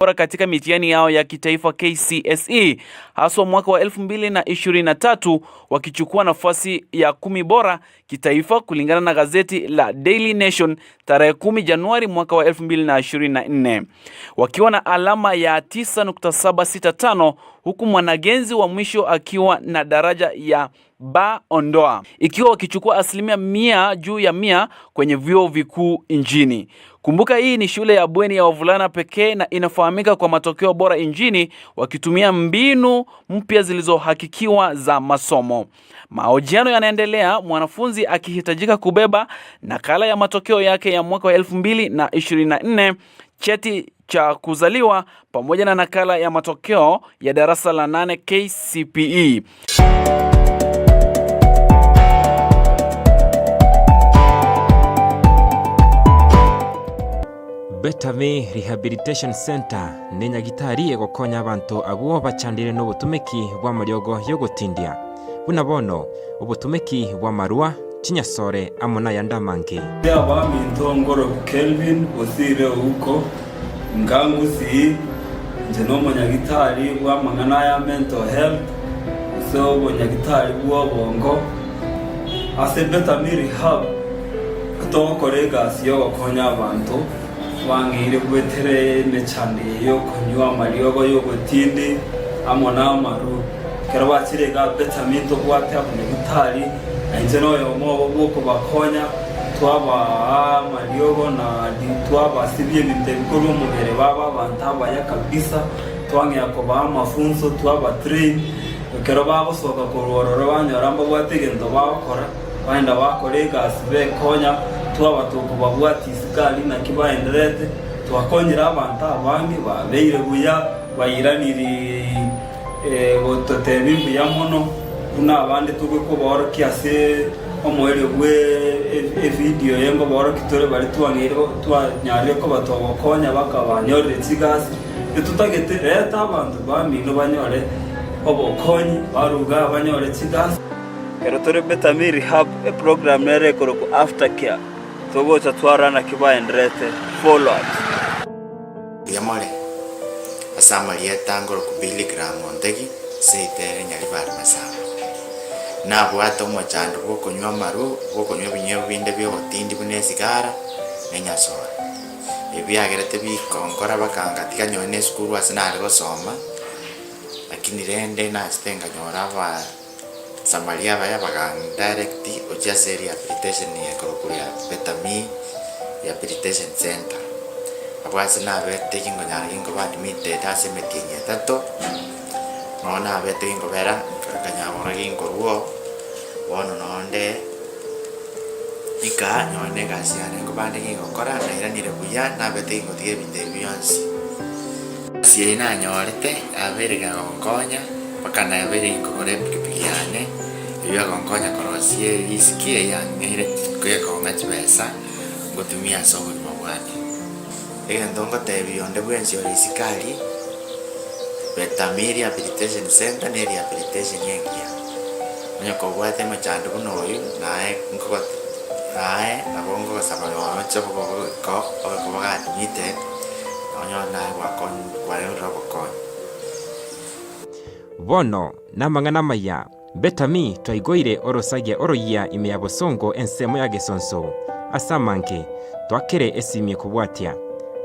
bora katika mitihani yao ya kitaifa KCSE, haswa mwaka wa 2023 wakichukua nafasi ya 10 bora kitaifa kulingana na gazeti la Daily Nation tarehe 10 Januari mwaka wa 2024, wakiwa na alama ya 9.765, huku mwanagenzi wa mwisho akiwa na daraja ya ba ondoa, ikiwa wakichukua asilimia 100 juu ya 100 kwenye vyuo vikuu nchini. Kumbuka hii ni shule ya bweni ya wavulana pekee na inafahamika kwa matokeo bora nchini, wakitumia mbinu mpya zilizohakikiwa za masomo. Mahojiano yanaendelea, mwanafunzi akihitajika kubeba nakala ya matokeo yake ya mwaka wa 2024, cheti cha kuzaliwa pamoja na nakala ya matokeo ya darasa la 8 KCPE. Betame Rehabilitation Center ni nyagitari egokonya abantu abo bachandire n'obutumiki bwa mariogo yo gutindia buna bono obutumiki bwa marua chinyasore amona yandamange aba mintongoro Kelvin osire uko ngangusi nje no munyagitari bwa mangana ya mental health so munyagitari bwa bongo ase Betame Rehab tokorega siyo gokonya abantu wangire gwetere mechande yo kunywa mariogo yo gutindi amona maru kerwa kirega Betame to bwate abone gitari anje no yo mo bwo bakonya twaba mariogo na twaba sibye bitekuru mugere baba bantaba ya kabisa twange yakoba mafunzo twaba train kerwa basoka kororo banyoramba bwategendo bakora baenda bakorega asibe konya twaba tukubabwati isikali na kibaenderete twakonyera abantu abangi babeire buya bayiraniri gototebimbu ya mono kuna abandi tugwe bora kiase omwere bwe video yengo bora kitore bari twangire twanyarire ko batobokonya bakabanyorere kigasi tutagete leta abantu bamino banyore obokonyi baruga banyore kigasi kero tore Betame Rehab program nere ko aftercare togo tatwarana kibaenderete follow up yamore asamalia tangoro ku Billy Graham Ontegi seitere nyari bar masaba na bwato mochando bwo kunywa maru bwo kunywa binyewe binde byo gutindi bune sigara nenyasora ebyagerete bikonkora bakanga tikanyone skuru asinari gosoma lakini rende na stenga nyora ba Samaria baya bagang direct oja seri rehabilitation ya kurukuria Betame Rehabilitation Center abwase na bete kingo nyari kingo ba admitted ase metinye tato nona bete kingo bera kanya bora kingo ruo wono nonde ika nyone gasiane ngo bande kingo kora na iranire buya na bete kingo tige binde biyonsi siena nyorete aberega onkonya bakana yabere kingo kore pikipikane iyo konkonya korosie isikie yangere kwekonga chibesa ngotumia sogo mabwani ndongo tebi onde bwenzi orisikali Betame Rehabilitation Center ne rehabilitation yengia nyoko bwate machando kunoyu nae ngoko nae abongo sabalo choko ko ko admitted onyo nae wakon kwale robokon bono namangana maya Betame twaigoire orosagia oroya ime ya bosongo ensemo ya gesonso asamanke twakere esimye kubwatia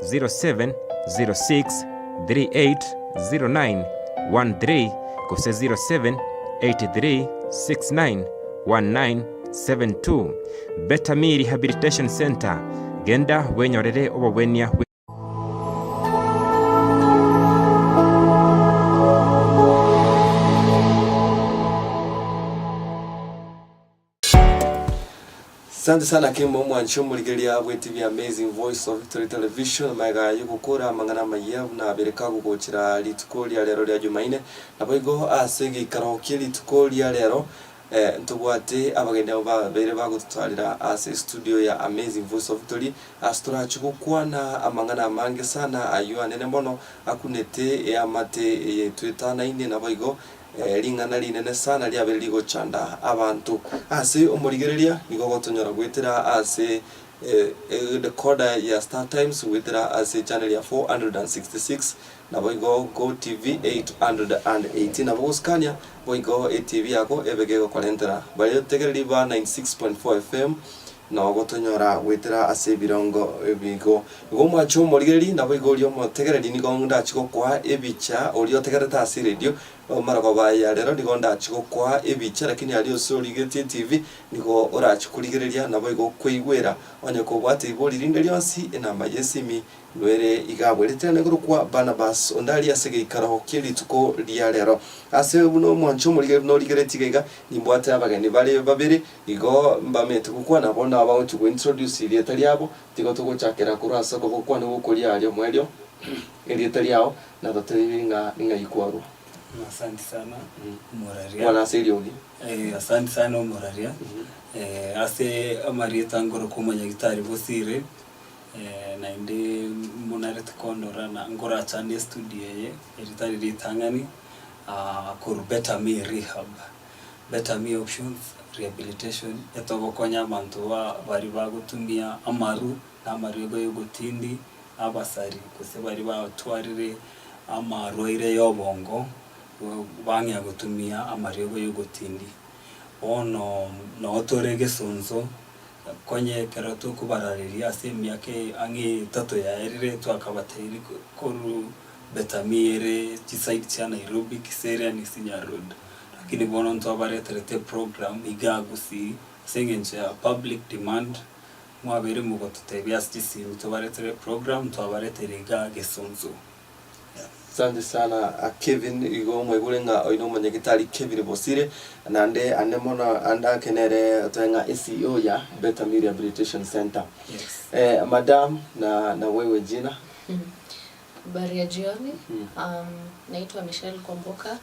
0706380913 kose 0783691972 Betame Rehabilitation Center genda wenyorere obobwenia Asante sana Kimbo Mwancho muligeria bwe TV Amazing Voice of Victory Television maiga yugukura mangana mayabu na bereka gukochira litukoli ya lero lya Jumaine naboigo asege karaoke litukoli ya lero ntubwate abagenda bere bagutwarira ase studio ya Amazing Voice of Victory astora chukukwana amangana mange sana ayua nene mono akunete ya mate twetana ine naboigo lingana linene sana lya bere ligo chanda abantu ase umurigereria nigo gotonyora gwetera ase decoder ya Star Times withera as a channel ya 466 na boigo Go TV 880 na boskania boigo TV yako ebegego kolentera bayo tegereri ba 96.4 FM na gotonyora withera ase birongo ebigo gomwa chomo ligeri na boigo lyo motegereri ni gonda chiko kwa ebicha olio tegereta ase radio marako baya rero ndigonda chiko kwa ebicha lakini alio so ligeti TV niko ora chikuligereria na boigo kweigwera onye ko bwate iboli rinde lyonsi enamba yesimi nwere igabwerete ne kwa Barnabas ondali asege ikaraho kiri tuko lya rero ase buno mwancho muligeri no ligereti gega nimbwate abageni bale babiri igo mbamete kukwa nabona aba to introduce ilieta lyabo tigo tugochakera kurasa ko kwa no gukoria alyo mwelyo ilieta lyao na dotelinga ikwaru. Asante sana Moraria. Wana seriogi. Asante sana Moraria. Ase amarieta ngoro kumanya gitari bosire. Na inde munarete kondora na ngora chande studio ye eritari ritangani kur Better Me Rehab. Better Me Options Rehabilitation etogo konya bantu bari bagutumia amaru na marigo yogutindi abasari kuse bari batwarire amaroire yobongo bangya gutumia amarego yogutindi ono no torege sonzo konye kerato kubarariria ase myake angi tato ya erire twakabateri koru betamiere chisaiti cha Nairobi kiseria ni Sinya Road lakini bono ntwa bareterete program igagusi sengenche public demand mwabere mugotutebya stisi mtobaretere program twabaretere gasonzo. Asante sana Kevin igo mwegulenga oino manyagitari Kevin Bosire nande anemona anda kenere twenga CEO ya Better Me Rehabilitation Center. Yes. Madam na wewe jina? Habari ya jioni. Naitwa Michelle Komboka.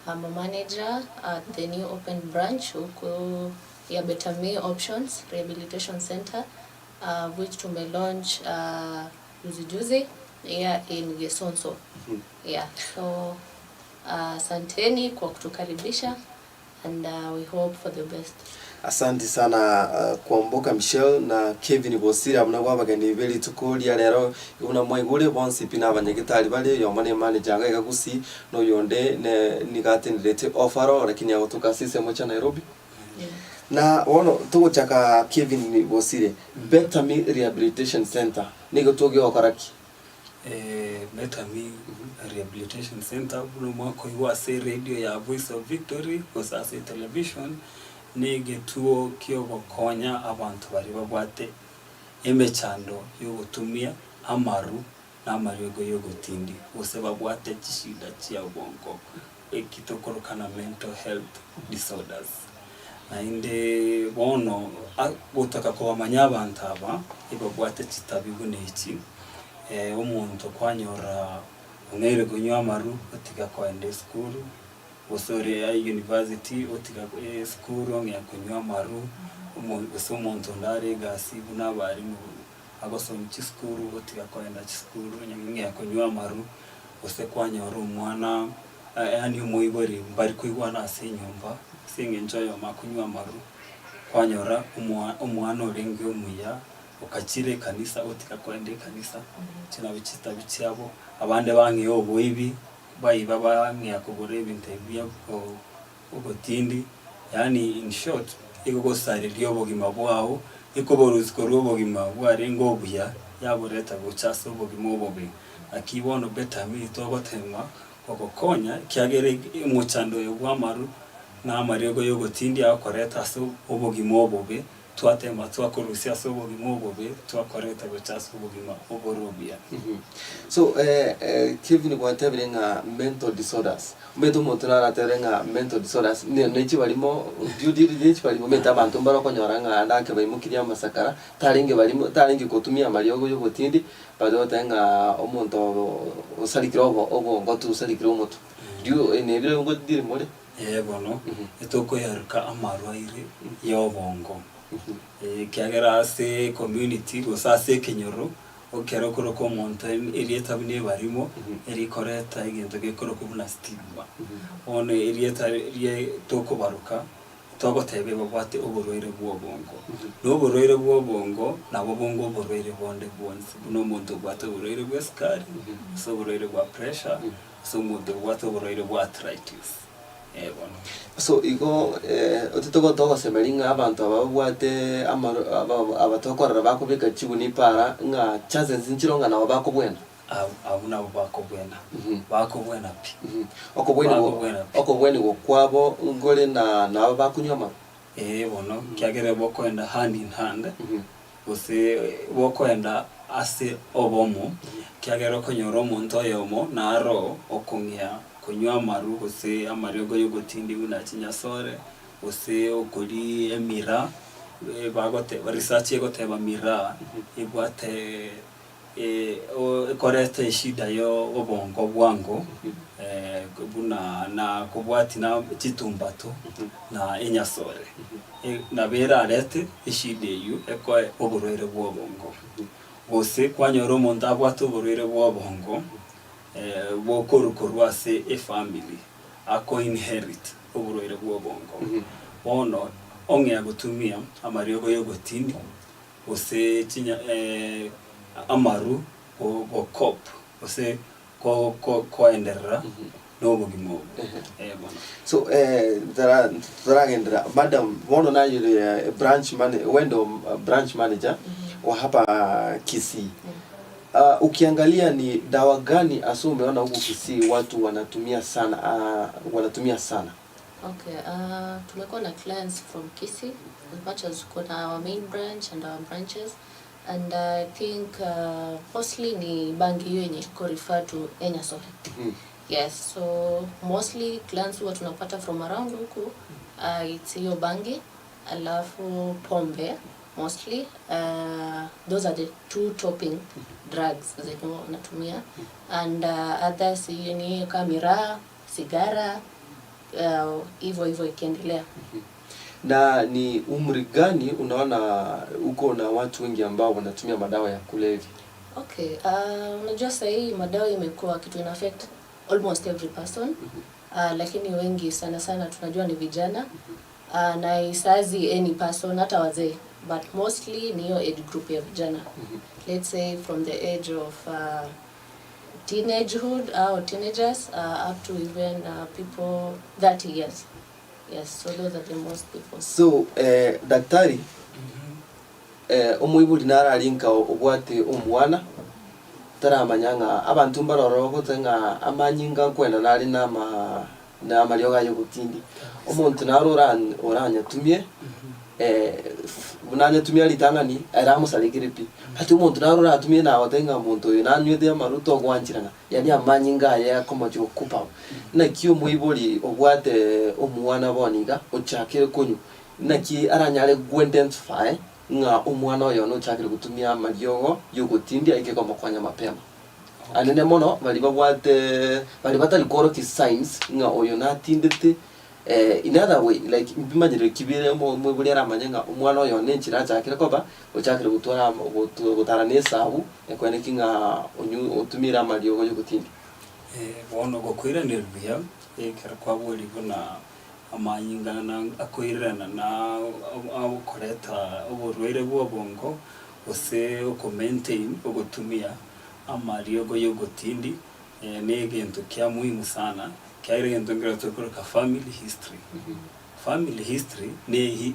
I'm a manager at the new open branch huko ya Better Me Options Rehabilitation Center which tume launch juzi here in Gesonso. Yeah, so asanteni kwa kutukaribisha and we hope for the best. Asante sana Komboka Michelle na Kevin Bosire abuna gwabagani beli tukulia lero una mwegule bonsi pina abanyagitari bali yomane manager nga gagusi no yonde ne nigatendete offer lakini agotuka sisi mocha Nairobi. Yeah. Na wono tugochaka Kevin Bosire Better Me Rehabilitation Center nigo toge okaraki Better Me Rehabilitation Center buno mwako iwase radio ya Voice of Victory kosase television ni getuo kyogo konya abantu bari babwate emechando yogutumia amaru na amarego yogutindi bose babwate chishida chia ubongo ekitokorokana mental health disorders na inde bono gutaka ko bamanya abantu aba ibabwate chitabigune iki umuntu kwanyora ngere kunywa amaru otiga kwende school osore ya university otiga school ngya kunywa amaru umuntu ndare gasi buna bari mu agosoma chi school otiga kwenda chi school ngya kunywa amaru ose kwanyora umwana yani umuibori bari kuigwana asenyumba singenjoyo makunywa amaru kwanyora umwana orengi umuya ukachire kanisa otika kwende kanisa china bichita bichabo abande bangi oboibi bayiba bangi yakugore ibintu bya ogotindi yani in short igogosare ryobogima bwao ikoboruziko robogima bwarengo obuya yaboreta gochaso obogima obobe akibono Better Me togotema ogokonya kyagere umuchando yobwamaru na amarego yogotindi akoreta so obogima obobe twatema twakorusia so obogima obobe twakoreta gochaso obogima oborobia. So Kevin kwantabirenga mental disorders meto motunara terenga mental disorders nechi balimo duty nechi balimo meta abantu barako nyoranga andake bayimukiria masakara taringe balimo taringe kutumia mariogo yo gotindi badotenga omuntu osalikira obo ngotu usalikira omuntu dio enebire ngo dire mole bono etoko yaruka amarwaire yobongo kiagera ase community gosase kenyoro okero koroko monta erieta bine barimo eri koreta igento gekoro kubuna stigma one erieta rie toko baruka togotebe babwate oborwaire bw'obongo n'oborwaire bw'obongo nabo bongo oborwaire bonde bwonse buno omuntu bwate oborwaire bwa sukari so oborwaire bwa pressure so omuntu bwate oborwaire bwa arthritis bono so igo otitogotogo semeringa abantu ababwate abatokorera bakubika chibuni para nga chances nchironga nabo bakobwena abuna bakobwena bakobwena pi okobweni kwabo ngole na bakunywa ma bono kyagere bokwenda hand in hand ose bokwenda ase obomo kyagere konyora omuntu oyomo naro okong'ia kunywa amaru ose amariogo y'ogotindi buna chinyasore ose okori emira bagote research egoteba mira ibwate korete shida yo obongo bwango buna na kubwati na chitumbato na enyasore na bera arete ishide yu eko oborwere bw'obongo bose kwanyora omuntu abwate oborwere bw'obongo bokorukorwa se family ako inherit oborwere bw'obongo bono ong'ea gutumia amariogo y'ogotindi ose chinya amaru o cop ose ko enderra no bugimo bona so taragendera madam bono na yule branch manager wendo branch manager wa hapa Kisii ukiangalia ni dawa gani aso umeona huko Kisii watu wanatumia sana Okay, tumekuwa na clients from Kisii as much as kuna our main branch and our branches, and I think mostly ni bangi hiyo yenye iko refer to Enyasore. Yes, so mostly clients huwa tunapata from around huku it's hiyo bangi alafu pombe mostly. Those are the two topping drugs zenye wanatumia, and others ni kama miraa, sigara, hivyo ikiendelea. Na ni umri gani unaona uko na watu wengi ambao wanatumia madawa ya kulevya? Okay, unajua sasa hii madawa imekuwa kitu ina affect almost every person. Lakini wengi sana tunajua ni vijana. Na isazi any person hata wazee, but mostly ni hiyo age group ya vijana. Let's say from the age of teenagehood or teenagers up to even people 30 years. Yes, so those are the most people. So daktari omuibuli naralinka obwate omwana taramanyanga abantu mbaroro tenga amanyinga kwenda nali na amarioga y'ogutindi omuntu narora oranya tumie bunanya tumia litangani era musalikiripi ati umuntu narora atumie na watenga muntu yanywete amaruto gwanchirana yani amanyinga ya komocho kupa na kiyo muibuli obwate omwana boniga ochakire kunyu na ki aranyale identify nga omwana oyo no chakire kutumia amariogo y'ogutindi ikekoma kwanya mapema anene mono bali babwate bali batalikoro ki signs nga oyo natindete in other way like imagine kibire mu bulera amanyenga omwana oyo nenchira chakire koba ochakire gutwara gutaranesa abu ekwene kinga onyu otumira amariogo y'ogutindi bono gokwiranirwa ekera kwabuli buna amanyinga na akoirana na abukoreta oborwere bw'obongo ose uko maintain ogotumia amariogo y'ogutindi negento kya muhimu sana kaire gento ngira tukoka family history. Family history ne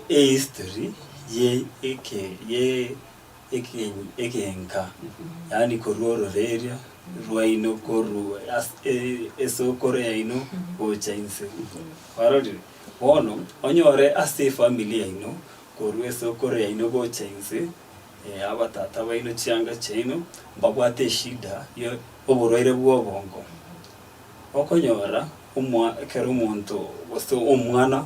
history ye ekenka yani kororo reria ruaino koru eso koreaino ochainse warodi bono onyore ase familia ino koru eso koreaino ochainse abatata baino chianga chaino babwate shida yo oborwaire bw'obongo okonyora kero omuntu wose omwana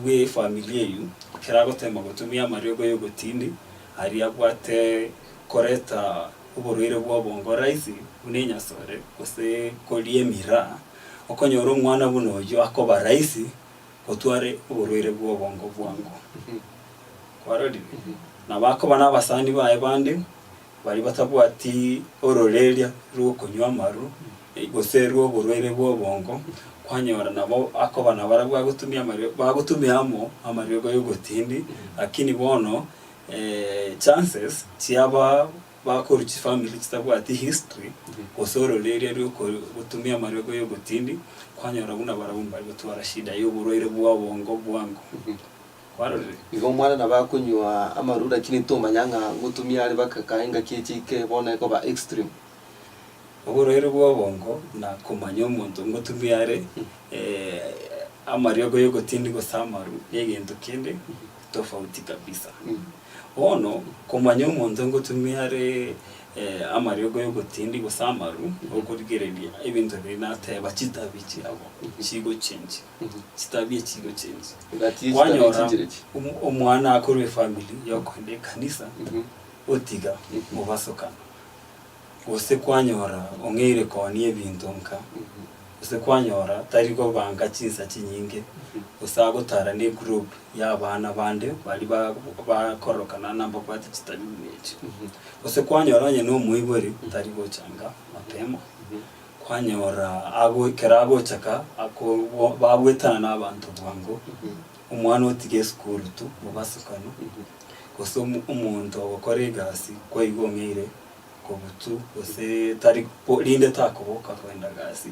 we familia yu keragotema gutumia amariogo y'ogutindi ari abwate koreta oborwaire bw'obongo raisi bunenyasore ose kolie mira okonyora omwana buno yo akoba raisi otware oborwaire bw'obongo bwango kwarodi na bakoba n'abasani bae bande bari batabwati ororeria rwo kunywa amaru goserwo burwere bwo bongo kwanyora nabo akobana barabwa gutumia amariogo y'ugutindi lakini bono chances tiaba bakoruchi family kitabwa ati history osoro rere ryo gutumia amariogo y'ugutindi kwanyora buna barabumba gutwara shida y'uburwere bwo bongo bwango kwarore igo mwana nabakunywa amarura kini tomanyanga gutumia ari bakakaenga kichike bona ko ba extreme uburwere bwo bongo na kumanya umuntu ngutumiare amariogo y'ugutindi gusamaru yegendo kende tofauti kabisa. Ono kumanya umuntu ngutumiare amariogo y'ugutindi gusamaru okurigereria ibintu binate bakitabici abo kigo change kitabiye kigo change kwanyora umwana akorwe family yokonde kanisa otiga mubasokana ose kwanyora ongere koniye bintu nka ose kwanyora tariko banga chinsa chinyinge usagotara ne group y'abana bande bali bakorokana namba kwati kitabimeje ose kwanyora nye no muibori tariko changa mapema kwanyora ago kerago chaka ako babwetana n'abantu bwango umwana otige school tu mubasukano koso umuntu okorega ko igomire kobutu ose tari linde takoboka kwenda gasi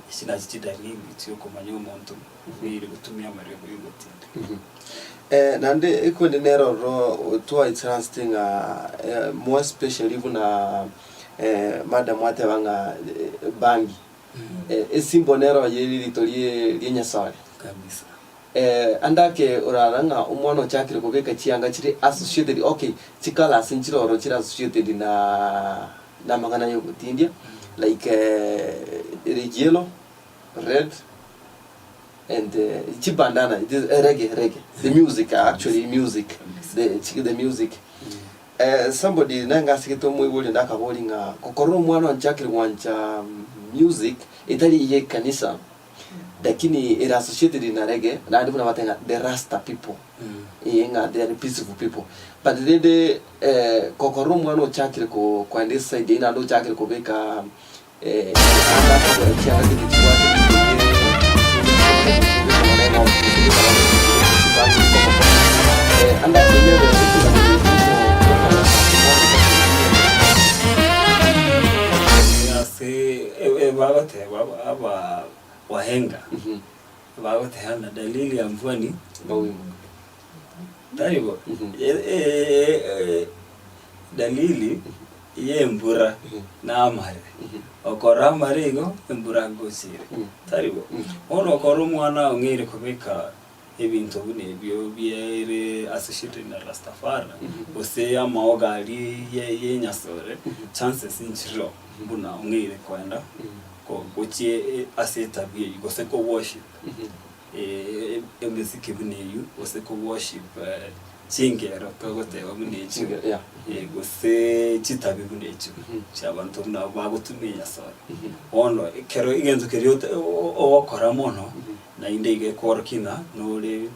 ikina kidalili cyo kumanya umuntu biri gutumia amariogo y'ugutindi nande iko nero ro to interesting more especially buna madam wate banga bangi esimbo nero yeri litolie linyasale kabisa andake uraranga umwana cyakire kubeka cyanga kiri associated okay chikala sinchiro kira associated na magana y'ugutindi like yellow red and chibandana it is reggae the music actually music the music somebody nanga sikito mwibuli ndakabolinga kokoro umwana cyakire wancha music itali ye kanisa lakini it associated in reggae na ndipo nawatenga the rasta people inga they are peaceful people but the kokoro mwana chakire ko kwa this side ina ndo chakire ko beka anda ko chakire kitwate anda bagote aba wahenga bagote hana dalili ya mvua ni mawingu taribo dalili ye mbura na amare okora marigo mbura gosire taribo ono okora umwana ongere kubeka ebintu bune byo biere associated na Rastafari ose amaoga ali ye nyasore chances inchiro buna ongere kwenda ko gochie aseta bie gose ko worship emuziki bune yu ose ko worship chingero togote bune chinga gose chitabi bune chu chabantu na bagutumia sore ono kero igenzo keriote okora mono na indege korkina nole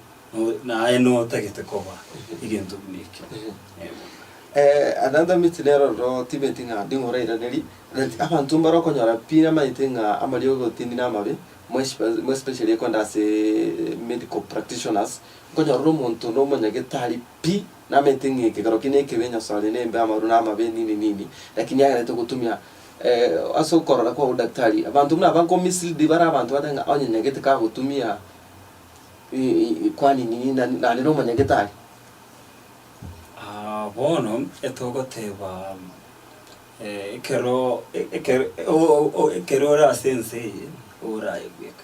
na eno tagete koba igento buniki another mitinero ro tibetinga dingora iraneri abantu baroko nyara pina maitenga amariogo tindina mabe more especially konda se medical practitioners konya ro muntu no monyagetari pi na metinga kigaro kine kibenya sale ne mbe amaru na mabe nini lakini yagaleto gutumia aso korora kwa udaktari abantu mna banko mislead bara abantu batanga onyanyagete ka gutumia kwani nini na no monyagetari bono etogoteba kero ra sense ora ebeka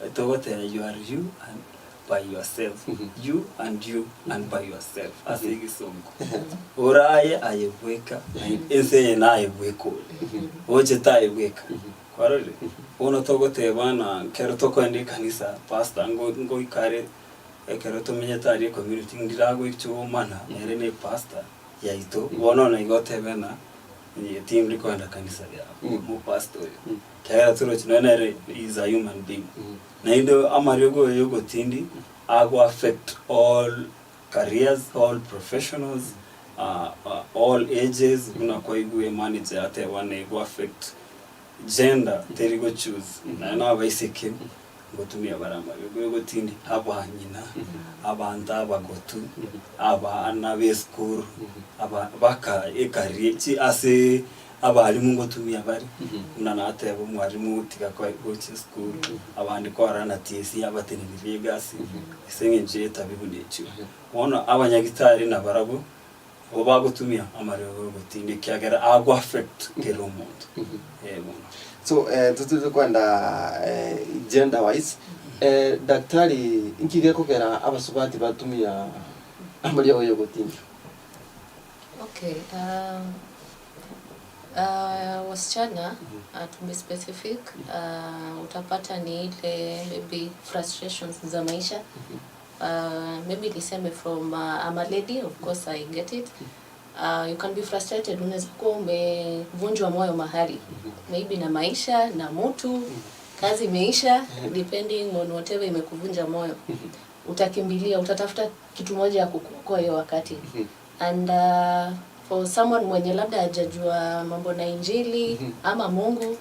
etogoteba you are you and by yourself you and by yourself asigi songo oraye ayebweka ese na ayebweko oje ta ayebweka kwarore ono togoteba na kero tokwende kanisa pastor ngo ikare ekero tumenya tari community ndirago icho mana erene pastor yaito bono na igotebena ni team rikwenda kanisa ya mu pastor kera turo chinonere is a human being na indo amariogo y'ugutindi ago affect all careers all professionals all ages kuna kwa igwe manager ate wane go affect gender teri go choose na baisike gotumia barama go tindi aba nyina abanta abagotu aba anabe school aba baka ekari chi ase abalimu ngotumia bari unana ate abo mwarimu tika kwa go school abandi ko arana TC abateniriye gasi isenge nje tabibu nechu ona abanyagitari na barabo oba gotumia amarego gotinde kyagera agwa affect kero muntu so tutu kwenda gender wise daktari inkige kogera abasubati batumia amarego yo gotinde. Okay, wasichana to be specific, utapata ni ile maybe frustrations za maisha. Maybe niseme from I'm a lady, of course I get it. You can be frustrated, unaweza kuwa umevunjwa moyo mahali, maybe na maisha, na mtu, kazi imeisha, depending on whatever imekuvunja moyo. Utakimbilia, utatafuta kitu moja ya kukuokoa hiyo wakati. And for someone mwenye labda hajajua mambo na injili ama Mungu,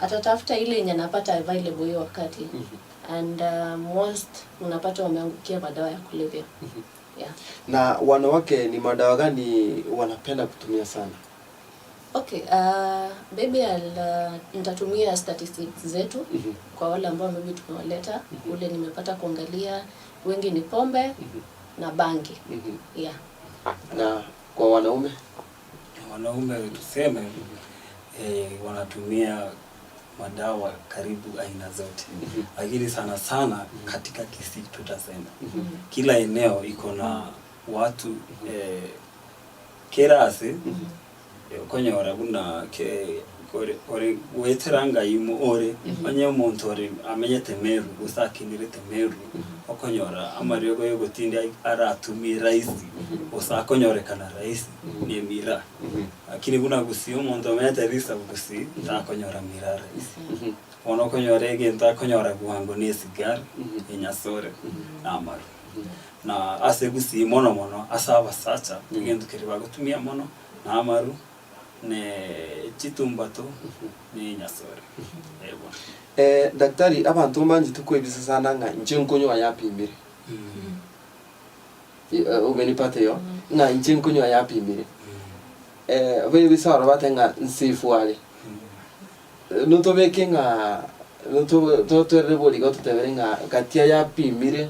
atatafuta ile yenye anapata available hiyo wakati. And most unapata wameangukia madawa ya kulevya. Yeah. Na wanawake ni madawa gani wanapenda kutumia sana? Okay, maybe nitatumia statistics zetu kwa wale ambao maybe tumewaleta. Ule nimepata kuangalia wengi ni pombe na bangi. Yeah. Na kwa wanaume tuseme wanatumia madawa karibu aina zote. Lakini sana sana katika Kisii tutasema kila eneo iko na watu kerase konyora buna ore weteranga imo ore anye umuntu ore amenye temeru usakinire temeru okonyora amarego yo gotindi aratumi raisi usakonyorekana raisi ni mira lakini buna gusi umuntu amenye risa gusi takonyora mira raisi ono konyorege ntakonyora guhango ni sigara inyasore amaru na ase gusi mono asaba sacha ngendo kiriba gutumia mono na amaru ne chitumbato ni nyasore daktari abantu manji tukwebisa sana nga njenkonyo yapimbire umenipata yo nga njenkonyo yapimbire we bisaro batenga nsifu wale nutobeke nga nutotoreboli gotuteberenga katia yapimbire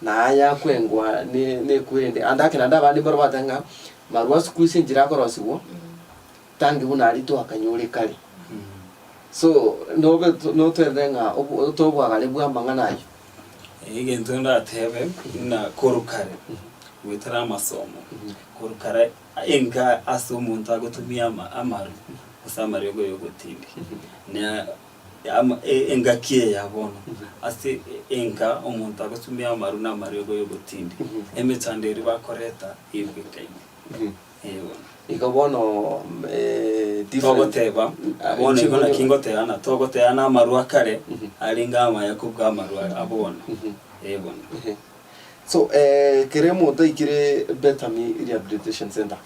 na aya kwengwa ne kwende andake nanda bandi baro batenga marwa sikuisi njira korosiwo tangi unari to akanyure kali so no twendenga otobwa kale bwa manganayo igento ndatebe na korukare witara masomo korukare enga asumuntu agotumia amaru usamarego yogotindi ne enga kie yabono ase enga omuntu agotumia amaru na marego yogotindi emetanderi bakoreta ibwe kaini ikabono togoteba abone ikona kingoteana togoteana amarua kare alingama yakubwa marua abona ebona so keremo taikire Betami Rehabilitation Center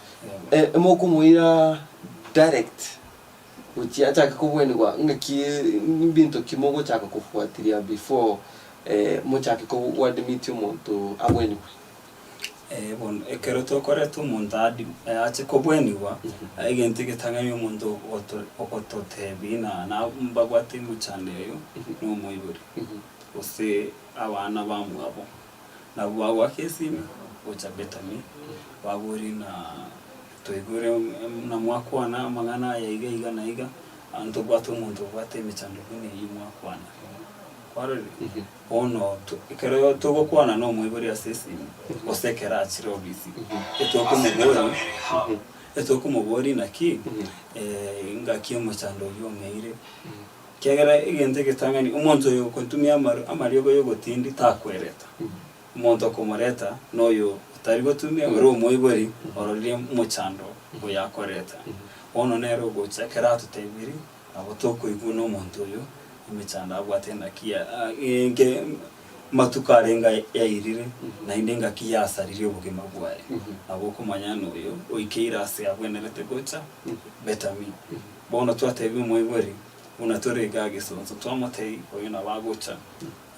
emoko muira direct uchiacha kubwenwa ngaki bintu kimogo chaka kufuatilia before muchaka ko admit umuntu abwenwa bon ekero tokoretu muntadi ache kobweniwa agente getanganya umuntu okototebina na mbagwati muchandeyo no moiburi ose abana bamwabo na bwawa kesimi ocha Betami baburi na toigure na mwakwana mangana ya iga na iga anto bwatu umuntu bwate michandukune yimwakwana kwarori ono ikero togokwana no moiburi asesi osekera achirobisi etokumubori naki ngaki muchando yongeire kegera igente getangani umuntu yo kontumia amariogo yo gotindi takwereta umuntu komoreta noyo tarigo tumia ro moibori orori muchando go yakoreta ono nero go chekera tutebiri abo toko iguno umuntu yo imichanda abwatenda kia matukarenga yairire na indenga kiyasarire ubugima bwaye abo kumanya n'uyo oikeira se abwenerete gocha betami bono twatebi mwibori unatorega gisonzo twamotei oyo nabagocha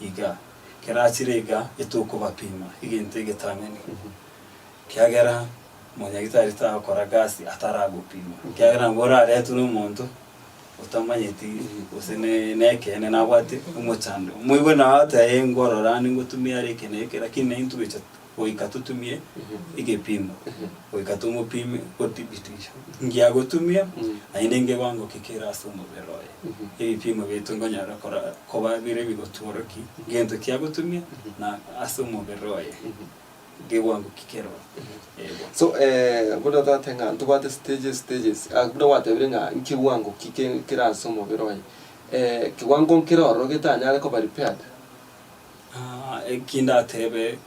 iga kerachirega etuko bapima igente getameni kyagera munyagitari takora gasi ataragupima kyagera ngora retu n'umuntu utamanyeti usene nekene nabwate umuchando mwiwe na hata engorora ningutumia rekeneke lakini intuicha oikatutumie igepima oikatumupime kotibitisha ngiagotumia ainenge wango kikera sumo beroye ibipimo bitungonyara kora koba bire bigotoroki gento kiagotumia na asumo beroye gewango kikero so goda tatenga tubate stages goda watebirenga nkiwango kikera sumo beroye kiwango kiroro getanya ko bari pad kinda tebe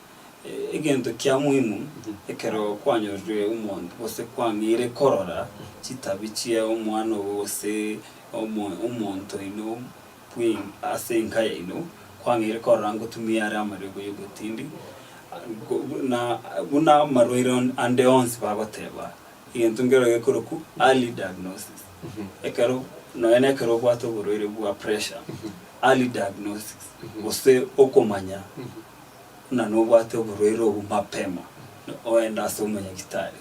egento kya muhimu ekero kwanyojwe umuntu bose kwangire korora kitabichiye umwana wose umuntu ino pwing asenka ino kwangire korora ngo tumia ari amarego yogotindi na buna maroiro ande ons bagoteba egento ngero gekoroku early diagnosis ekero no ene kero bwato buroire bwa pressure early diagnosis bose okomanya na nobwate uburoiro mapema oenda asomenya gitari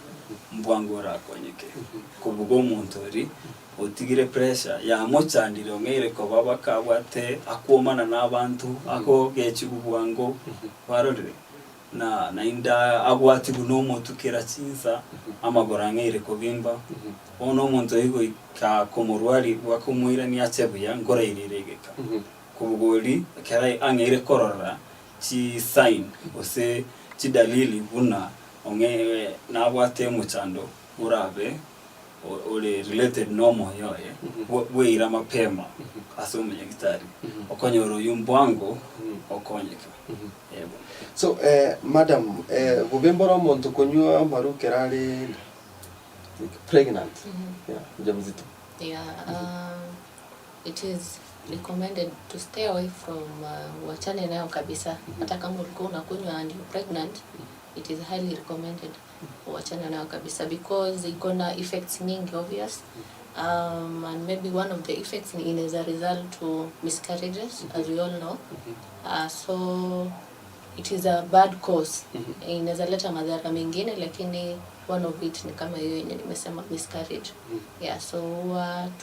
mbwango rakonyeke kubugo umuntu ri otigire pressure ya mochandire ongeire ko baba kabwate akomana n'abantu ako gechibubwango barore na inda abwati buno muntu kera chinsa amagora ngeire ko bimba ono muntu yigo ka komorwari wakumwira ni achebuya ngora iriregeka kubugoli kera angeire korora chi sign ose chi dalili buna onge na bwate muchando urabe ole related normal yoye weira mapema asomenya gitari okonyoro yumbwango okonyeka yebo so madam bubembora muntu kunywa maru kerali pregnant yeah mjamzito it is recommended to stay away from wachane nayo kabisa hata kama ulikuwa unakunywa and you're pregnant it is highly recommended wachane nayo kabisa because it gonna effects mingi obvious and maybe one of the effects is a result to miscarriages as we all know so it is a bad cause inaweza leta madhara mengine lakini one of it ni kama hiyo yenye nimesema miscarriage yeah so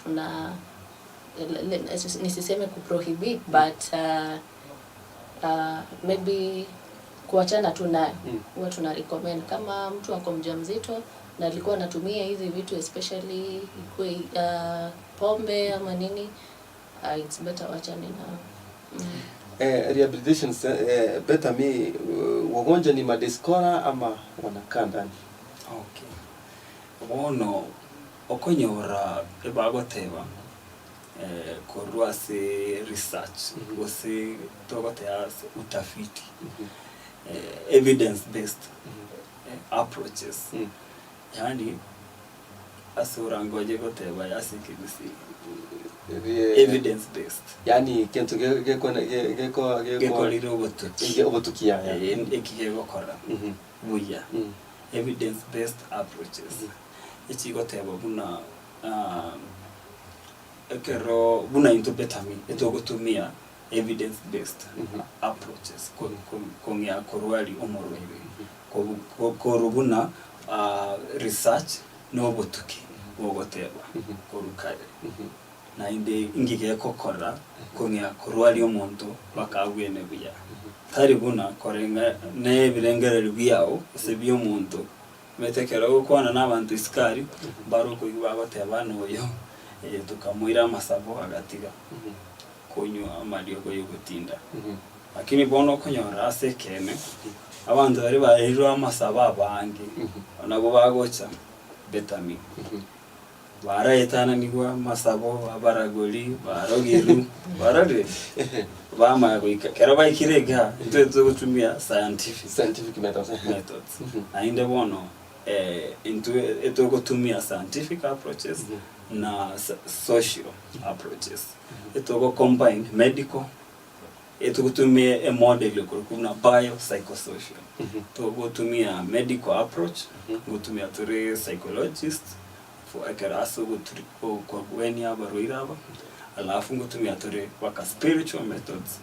tuna nisiseme kuprohibit but maybe kuachana tunayo huwa tuna recommend kama mtu ako mjamzito na alikuwa anatumia hizi vitu especially ikwe pombe ama nini it's better wachane na rehabilitation better me wagonja ni madiskora ama wanakaa ndani okay bono okonyora ebagoteba korwa se research wose togotea utafiti evidence based approaches yani asurangoje goteba yasikibisi evidence based yani kento geko liro obotukia ekige gokora buya evidence based approaches ekigoteba buna ekero buna into betami etogotumia evidence based approaches kongia korwali omorwebe korubuna research no botuki bogoteba korukare na inde ingige kokora kongia korwali omuntu bakagwene buya tari buna korenga ne birengerero byao sebi omuntu metekera gukwana n'abantu iskari baroko bagoteba noyo tukamwira amasabo agatiga kunywa amariogo yogutinda lakini bono konyora asekene abantu bari barirwa amasabo abangi nabo bagocha betami barayetana nigwa amasabo abaragoli barogiru barade bamago ikera bayikirega ntwe gutumia scientific methods ainde bono into etogotumia scientific approaches na social approaches etogo combine medical tukutumia model kuna biopsychosocial tukutumia medical approach gutumia turi psychologist for akaraso kwa weni abaruira alafu ngutumia turi waka spiritual methods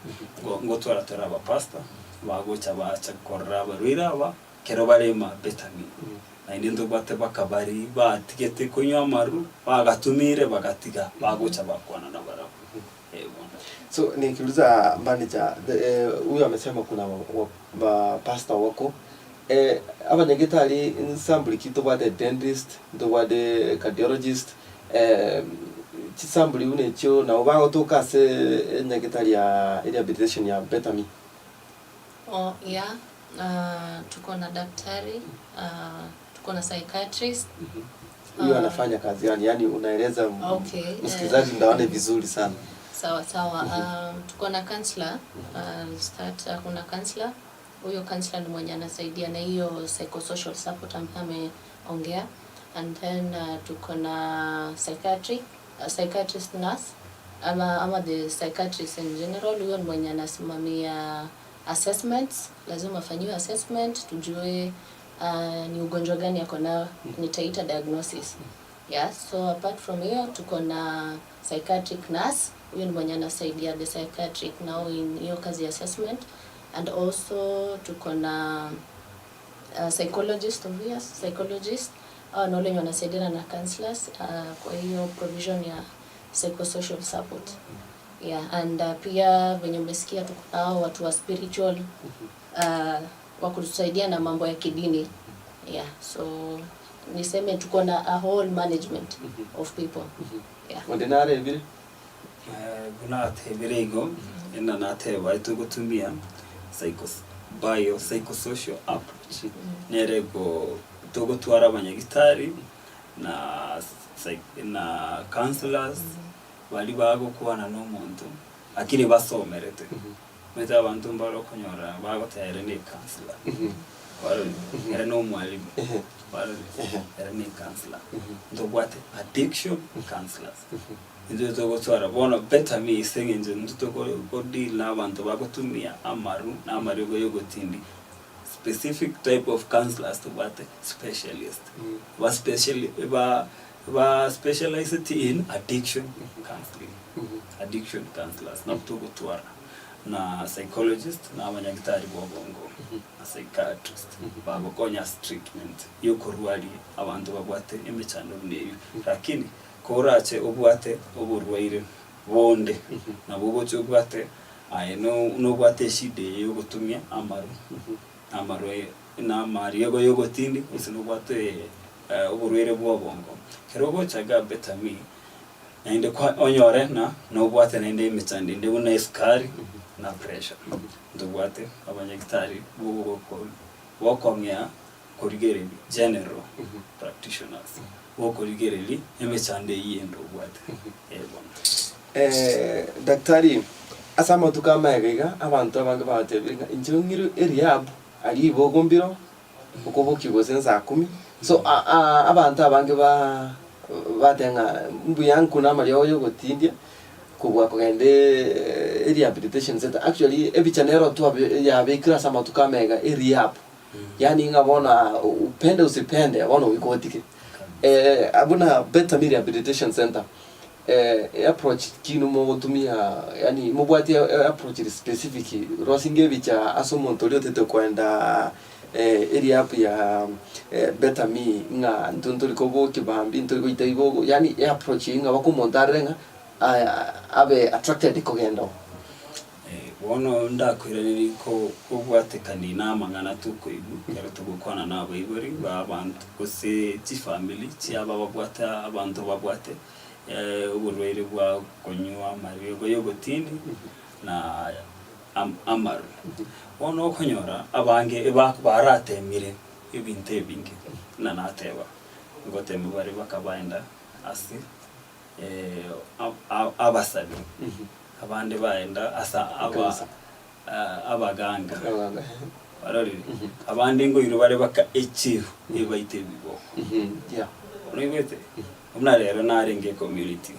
ngotwara tara ba pastor bagocha bacha korra baruira kero barema betami na indi bate bakabari batigete kunywa maru bagatumire bagatiga bagocha bakwana na bara. So nikiuliza manager huyu amesema kuna pastor wako abanyagitari ensemble kito bade dentist ndo bade cardiologist ensemble une cyo na obago tokase nyagitari ya rehabilitation ya Betami. Oh yeah, tuko na daktari, tuko na psychiatrist. Huyu anafanya kazi yani unaeleza msikilizaji ndaone vizuri sana. Sawa. Tuko na counselor, kuna counselor. Huyo counselor ni mwenye anasaidia na hiyo psychosocial support ameongea. And then tuko na psychiatrist nurse ama the psychiatrist in general. Huyo ni mwenye anasimamia assessments, lazima afanyiwe assessment tujue ni ugonjwa gani yako nao, nitaita diagnosis. Yeah, so apart from hiyo tuko na psychiatric nurse. Huyo ni mwenye anasaidia the psychiatric now in hiyo kazi assessment. And also tuko na psychologist na wale wanasaidia na counselors kwa hiyo provision ya psychosocial support. Yeah, and pia venye umesikia tuko nao watu wa spiritual wa kutusaidia na mambo ya kidini. Yeah, so niseme tuko na a whole management of people. Yeah. Ordinary vile gunate birego ina nate waitu gutumia psychosocial approach nerego tugutwara abanyagitari na counselors bali bago kuana no muntu akiri basomerete meta abantu mbaro kunyora bago tayari ni counselor wale era no mwalimu wale era ni counselor ndo bwate addiction counselors ndio tugutwara bona Betami isengenje ndo ko deal na abantu bagotumia amaru na amarigo yogotindi specific type of counselors to bate specialist wa specialized in addiction counseling addiction counselors na tugutwara na psychologist na abanyagitari bobongo na psychiatrist bagokonya treatment yuko ruali abantu babwate emechano neyo lakini korache obwate oburwaire bonde na bogoche obwate no bwate shide yo gutumia amaru na mariego yogotindi usino bwate oburwaire bwobongo kero gochaga Betami nainde kwa onyore no bwate nainde imechandi nde una iskari na pressure ndo bwate abanyagitari bokomya korigere general practitioners wokorigere emechande yendo bwate daktari asama tukama egega abantu abange batebinga injungiru rehab ali bogombiro ukoboki gosenza 10 so abantu abange batenga mbuyangu na malio yo gotindia kubwa kugende rehabilitation center actually ebichanero tu ya bekira sama tukama ega rehab yani ngabona upende usipende abona ukotike abuna Betami rehabilitation center approach kinu mo tumia yani mubwati approach specific rosinge bicha asomonto lyo tete kwenda area up ya Betami nga ntontori kobo kibambi ntori ko itaibo yani approach nga bakumontarenga abe attracted kogendo wono ndakwirani ko ubwate kanina mangana tukoibu yaro tugukwana nabo ibori babantu kose ti family ti ababwata abantu babwate uburwaire bwa konywa marigo yogotindi na amaru wono konyora abange baratemire ibinte bingi na nateba ngoteme bari bakabaenda asi abasabi abande baenda asa abaganga barori abande ngo irubare baka echiru ibaite bibo yeah uribete Mna rero na renge community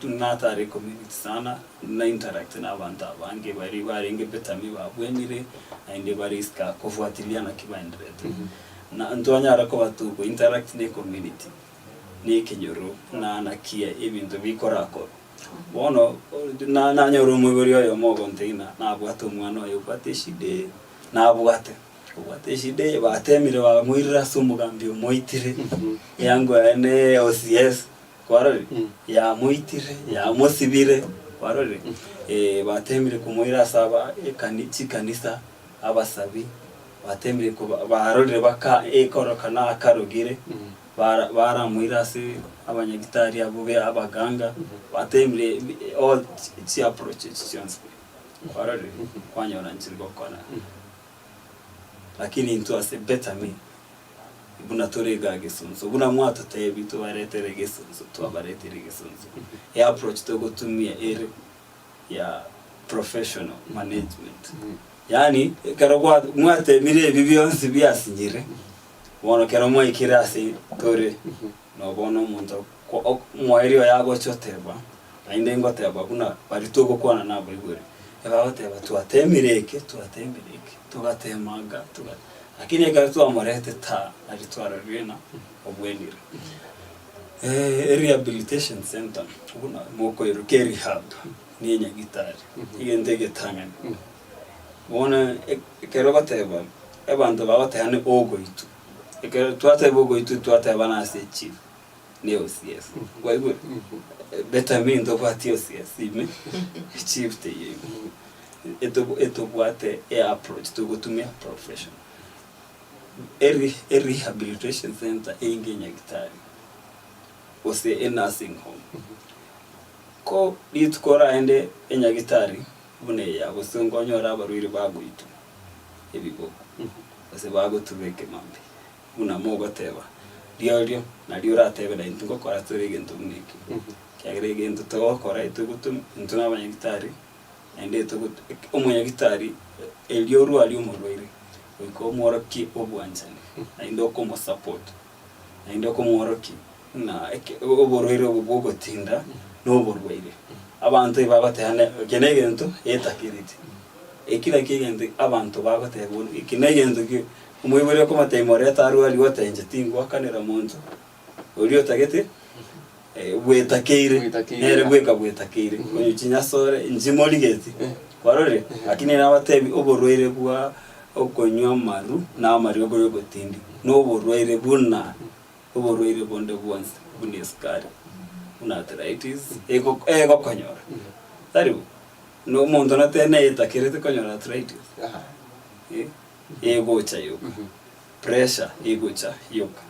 tunatare community sana na interact na abantu abange bari barenge Betami babwenire ande bariska kufuatiliana kibandretu na ntwanyara ko batuko interact ne community ni kinyoro na kia ibintu bikorako bono na nyoro mubiri yo mogonteina na bwato mwana yo pateshide na bwate shide batemire ba muirira sumugambi moitire yango ene OCS kwarori ya moitire ya mosibire kwarori batemire kumuira saba kanisa abasabi batemire ko barorire baka ekorokana akarogire bara muirase abanyagitari abube abaganga batemire all its approaches kwarori kwanyona nchirgo kona lakini into ase Betami ibuna torega gesunzo buna mwata tebi to baretere gesunzo to baretere gesunzo e approach to gutumia ere ya professional management yani karagwa mwate mire bibionsi byasinyire wono keramo ikirasi tore no bono muntu mwairiyo yago choteba ainde ngoteba kuna baritogo kwana nabo igore ebawoteba tuatemireke tugatemaga lakini egartu amorete ta alitwara rena obwenira rehabilitation center kuna moko iruke rehab ni Nyagitari igentege tangani bona kerogoteba abantu bawotehane ogoitu twateba ogoitu twateba na se chief ne OCS kwa hivyo Betami ndo bati OCS ime chief te eto bwate approach to gutumia profession rehabilitation center inge Nyagitari ose nursing home ko litkora ende Nyagitari bune ya gusongonyora abarwiri baguitu ebigo ose bago tubeke mambe buna mogo teba dio na dio ratebe na intungo kora turege ntumniki kyagerege ntu to kora itugutum ntuna Nyagitari ende to Nyagitari elioru ali umurwire ko moroki obwanjani aindo ko mo support aindo ko moroki na oborwire obugo tinda no borwire abantu babatehane genegento etakiriti ekira kigende abantu babatebona ikinegento ki umwibure ko mateimoreta aru ali watenje tingwa kanera monzo olio tagete bwetakeire nere bweka bwetakeire konyo chinyasore njimoligeti kwarore lakini nabatebi oborwire bwa okonywa maru na mari ogoyo tindi no borwire buna oborwire bonde bwonse buneskari una arthritis ego konyora taribu no muntu natene itakirete konyora arthritis ego chayo pressure ego cha yoka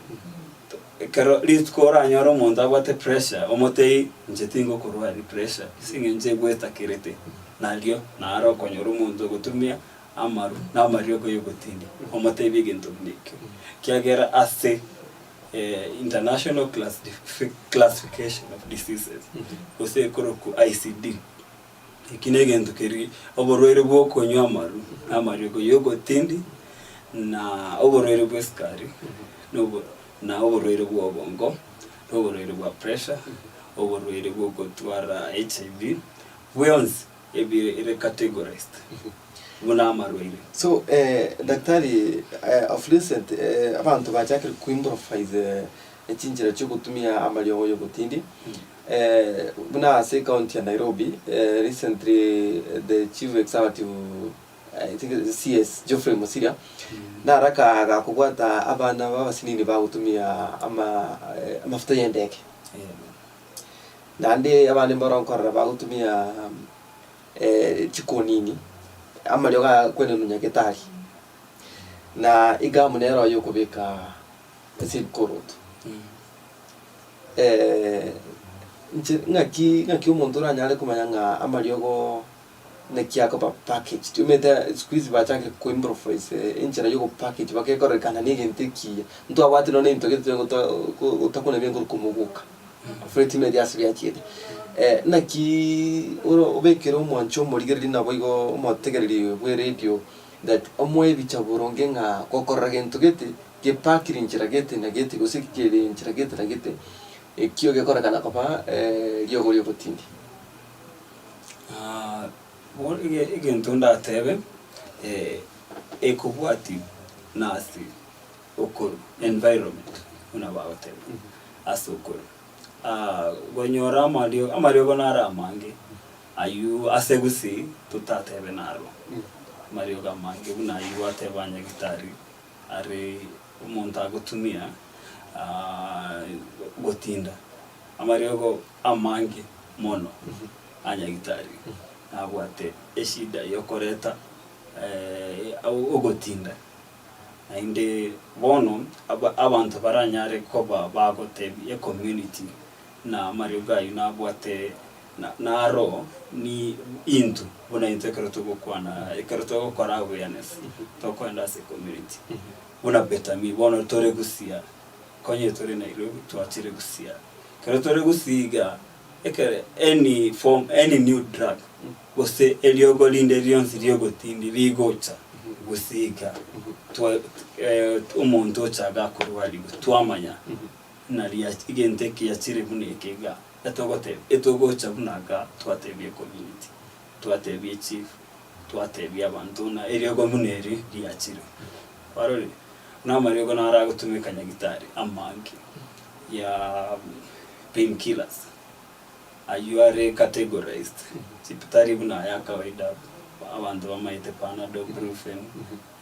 kero litkora nyoro muntu abate pressure omotei njetingo kurwari pressure singenje bwetakirete nalio naro konyora muntu gutumia amaru na mario go yogotindi omotei bigento bnike kiagera ase international classification of diseases ose koroku ICD ikinegento keri oborwere bwo konywa amaru na mario go yogotindi na oborwere bwo skari no na oborwere bwo bongo oborwere bwo pressure oborwere bwo gotwara HIV bwons ebe categorized buna amarwere. So daktari of recent abantu bachakira kuimprovise echinjira cyo gutumia amalyo yo gutindi buna se county ya Nairobi recently the chief executive I think CS Geoffrey Musiria naraka agakugwata abana babasinini bagutumia amafuta yendeke nande abana mbaronkorra bagutumia chikonini amalyo ga kwene Nyagitari na igamu nero yo kubika sil koroto ngaki umuntu uranyare kumanya nga amalyo go nekiako pa package tumeta squeeze bachake ku improvise injira yo package bakekorekana nigentiki ntu abati none intogete utakuna bengo kumuguka freti medias byakire naki obekero mwancho murigeri nabo igo motegereri bwe radio that omwe bichaburonge nga kokorra gento gete ge package injira gete na gete gosikire injira gete na gete kio gekora kana kapa riogo gotindi ige ntunda tebe ekubwati nasi okoro environment unabago tebe asokoro gonyora amario gonara mange ayu asegusi tutatebe naro mario gamange buna ayu atebanya gitari are umuntu agutumia gotinda amario go amange mono anya gitari abwate eshida yokoreta ogotinda inde bono abantu baranyare ko bagotebi e community na mariuga inabwate naro ni into bona integrato gukwana ekarato gukora awareness to kwenda se community bona betami bona tore gusia konye tore Nairobi twatire gusia karatore gusiga ekere any new drug gose eliogo linde rionsi riogo tindi rigocha gusiga umuntu ochaga kurwari twamanya nari igente kiyachire bunekega etogocha bunaga twatebye community twatebye chief twatebye abantu na eliogo muneri riachire barore namariogo naragutumika nyagitari amangi ya painkillers you are categorized sipitari buna ya kawaida abantu bamaite Panadol Brufen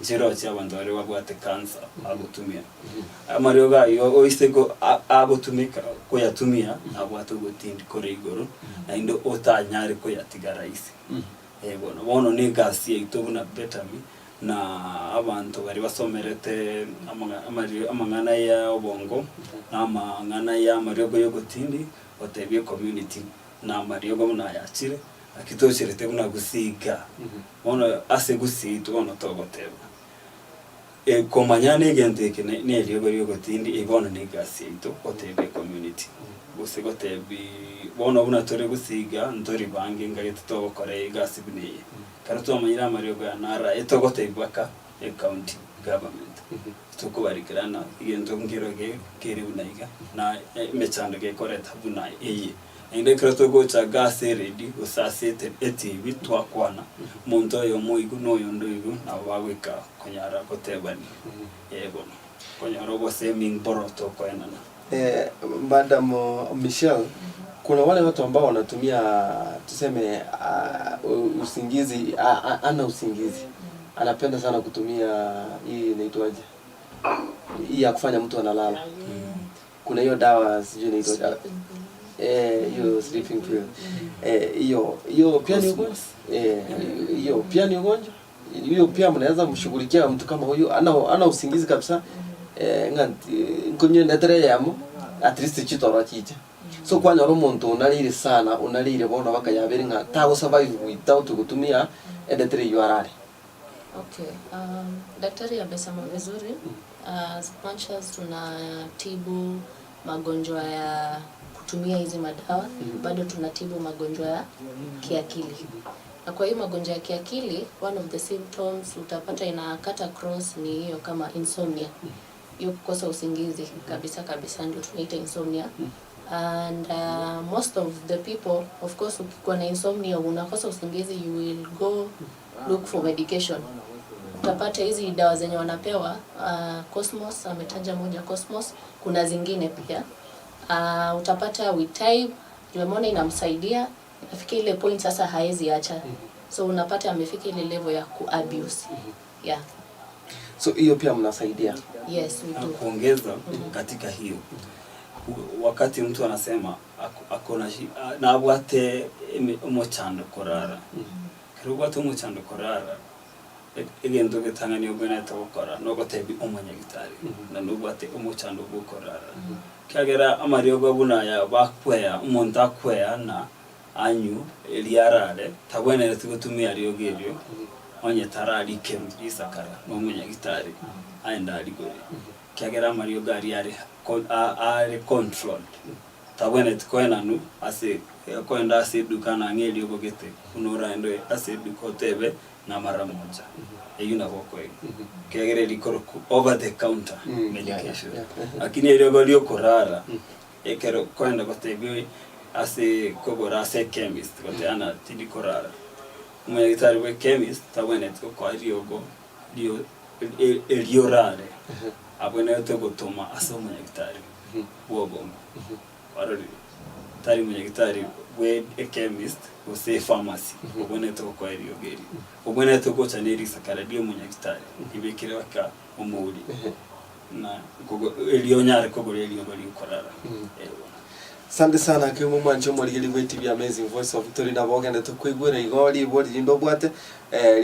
zero cha abantu bari bagwate cancer agutumia amarioga yo oisego agutumika ko yatumia abwato gutindi kore igoro na indo otanyare ko yatigaraisi bono ni gasi itobuna betami na abantu bari basomerete amangana ya obongo na amangana ya mariogo yo gutindi otebye community na mariogo muna yachire akitocherete buna gusiga ono ase gusitu ono togoteba komanyane gente kene ne riogo gotindi ibono ne gasi ito otebye community gusigotebi bono buna tore gusiga ntori bange ngayete togokore gasi buniye karato amanyira mariogo ya nara etogotebwaka county government tukubarikirana igento ngiroge kere bunaiga na mechando ge koreta bunai eye inde krato gocha gase ready usasete etivi twakwana muntu yo muigu no yondo igu na bagwika konyara kotebani yebo konyara bose ming boroto koenana Madam Michelle, kuna wale watu ambao wanatumia tuseme usingizi ana usingizi anapenda sana kutumia hii inaitwaje hii ya kufanya mtu analala kuna hiyo dawa sijui inaitwa hiyo sleeping pill hiyo pia ni ugonjwa hiyo pia ni ugonjwa hiyo pia mnaweza mshughulikia mtu kama huyo ana usingizi kabisa ngonye netere yamo at least chitoro chicha so kwa nyoro muntu unalire sana unalire bona bakayabere nga tago survive without kutumia edetre yuarare. Okay, daktari amesema vizuri. As much as tunatibu magonjwa ya kutumia hizi madawa, bado tunatibu magonjwa ya kiakili. Na kwa hiyo magonjwa ya kiakili, one of the symptoms utapata inakata cross ni hiyo kama insomnia. Hiyo kukosa usingizi kabisa ndio tunaita insomnia. And most of the people, of course, ukikuwa na insomnia unakosa usingizi, you will go look for medication. Utapata hizi dawa zenye wanapewa Cosmos, ametaja moja Cosmos, kuna zingine pia. Utapata with time, umeona inamsaidia, afika ile point sasa haezi acha. So unapata amefika ile level ya kuabuse. Yeah. So hiyo pia mnasaidia? Yes, we do. Kuongeza katika hiyo. Wakati mtu anasema akona na abwate umuchando korara. Kirubwate umuchando korara. Egento getangani obena tokora no gotebi omanyagitari na nubwate umuchando gukorara. Kagera amariogo buna ya bakwea umuntu akwea na anyu eliarare tabwene tugutumia riogerio onye tarari kemu isakara no munyagitari aenda aligore. Kagera amariogo ari controlled tabwene tukoena nu ase kwenda ase dukana ngeli ogogete unora endo ase dukotebe na mara moja eyuna bokwe kegere likoro over the counter medication lakini eliogo lio korara ekero kwenda gotebio ase kogora ase chemist goteana tindi korara umunyagitari we chemist tabwene kwa riogo dio eliorare abwene yote gutuma ase umunyagitari wobongo warori tari umunyagitari we a chemist ose pharmacy ubwene to kwa riogeri ubwene to gocha neri sakara dio umunyagitari ibekire baka umuri na kogo elionyare kogora eliogo likorara Asante sana kimu mwancho mwaligeli wetu vya Amazing Voice of Victory na bogende tukwigwira igori bodi lindo bwate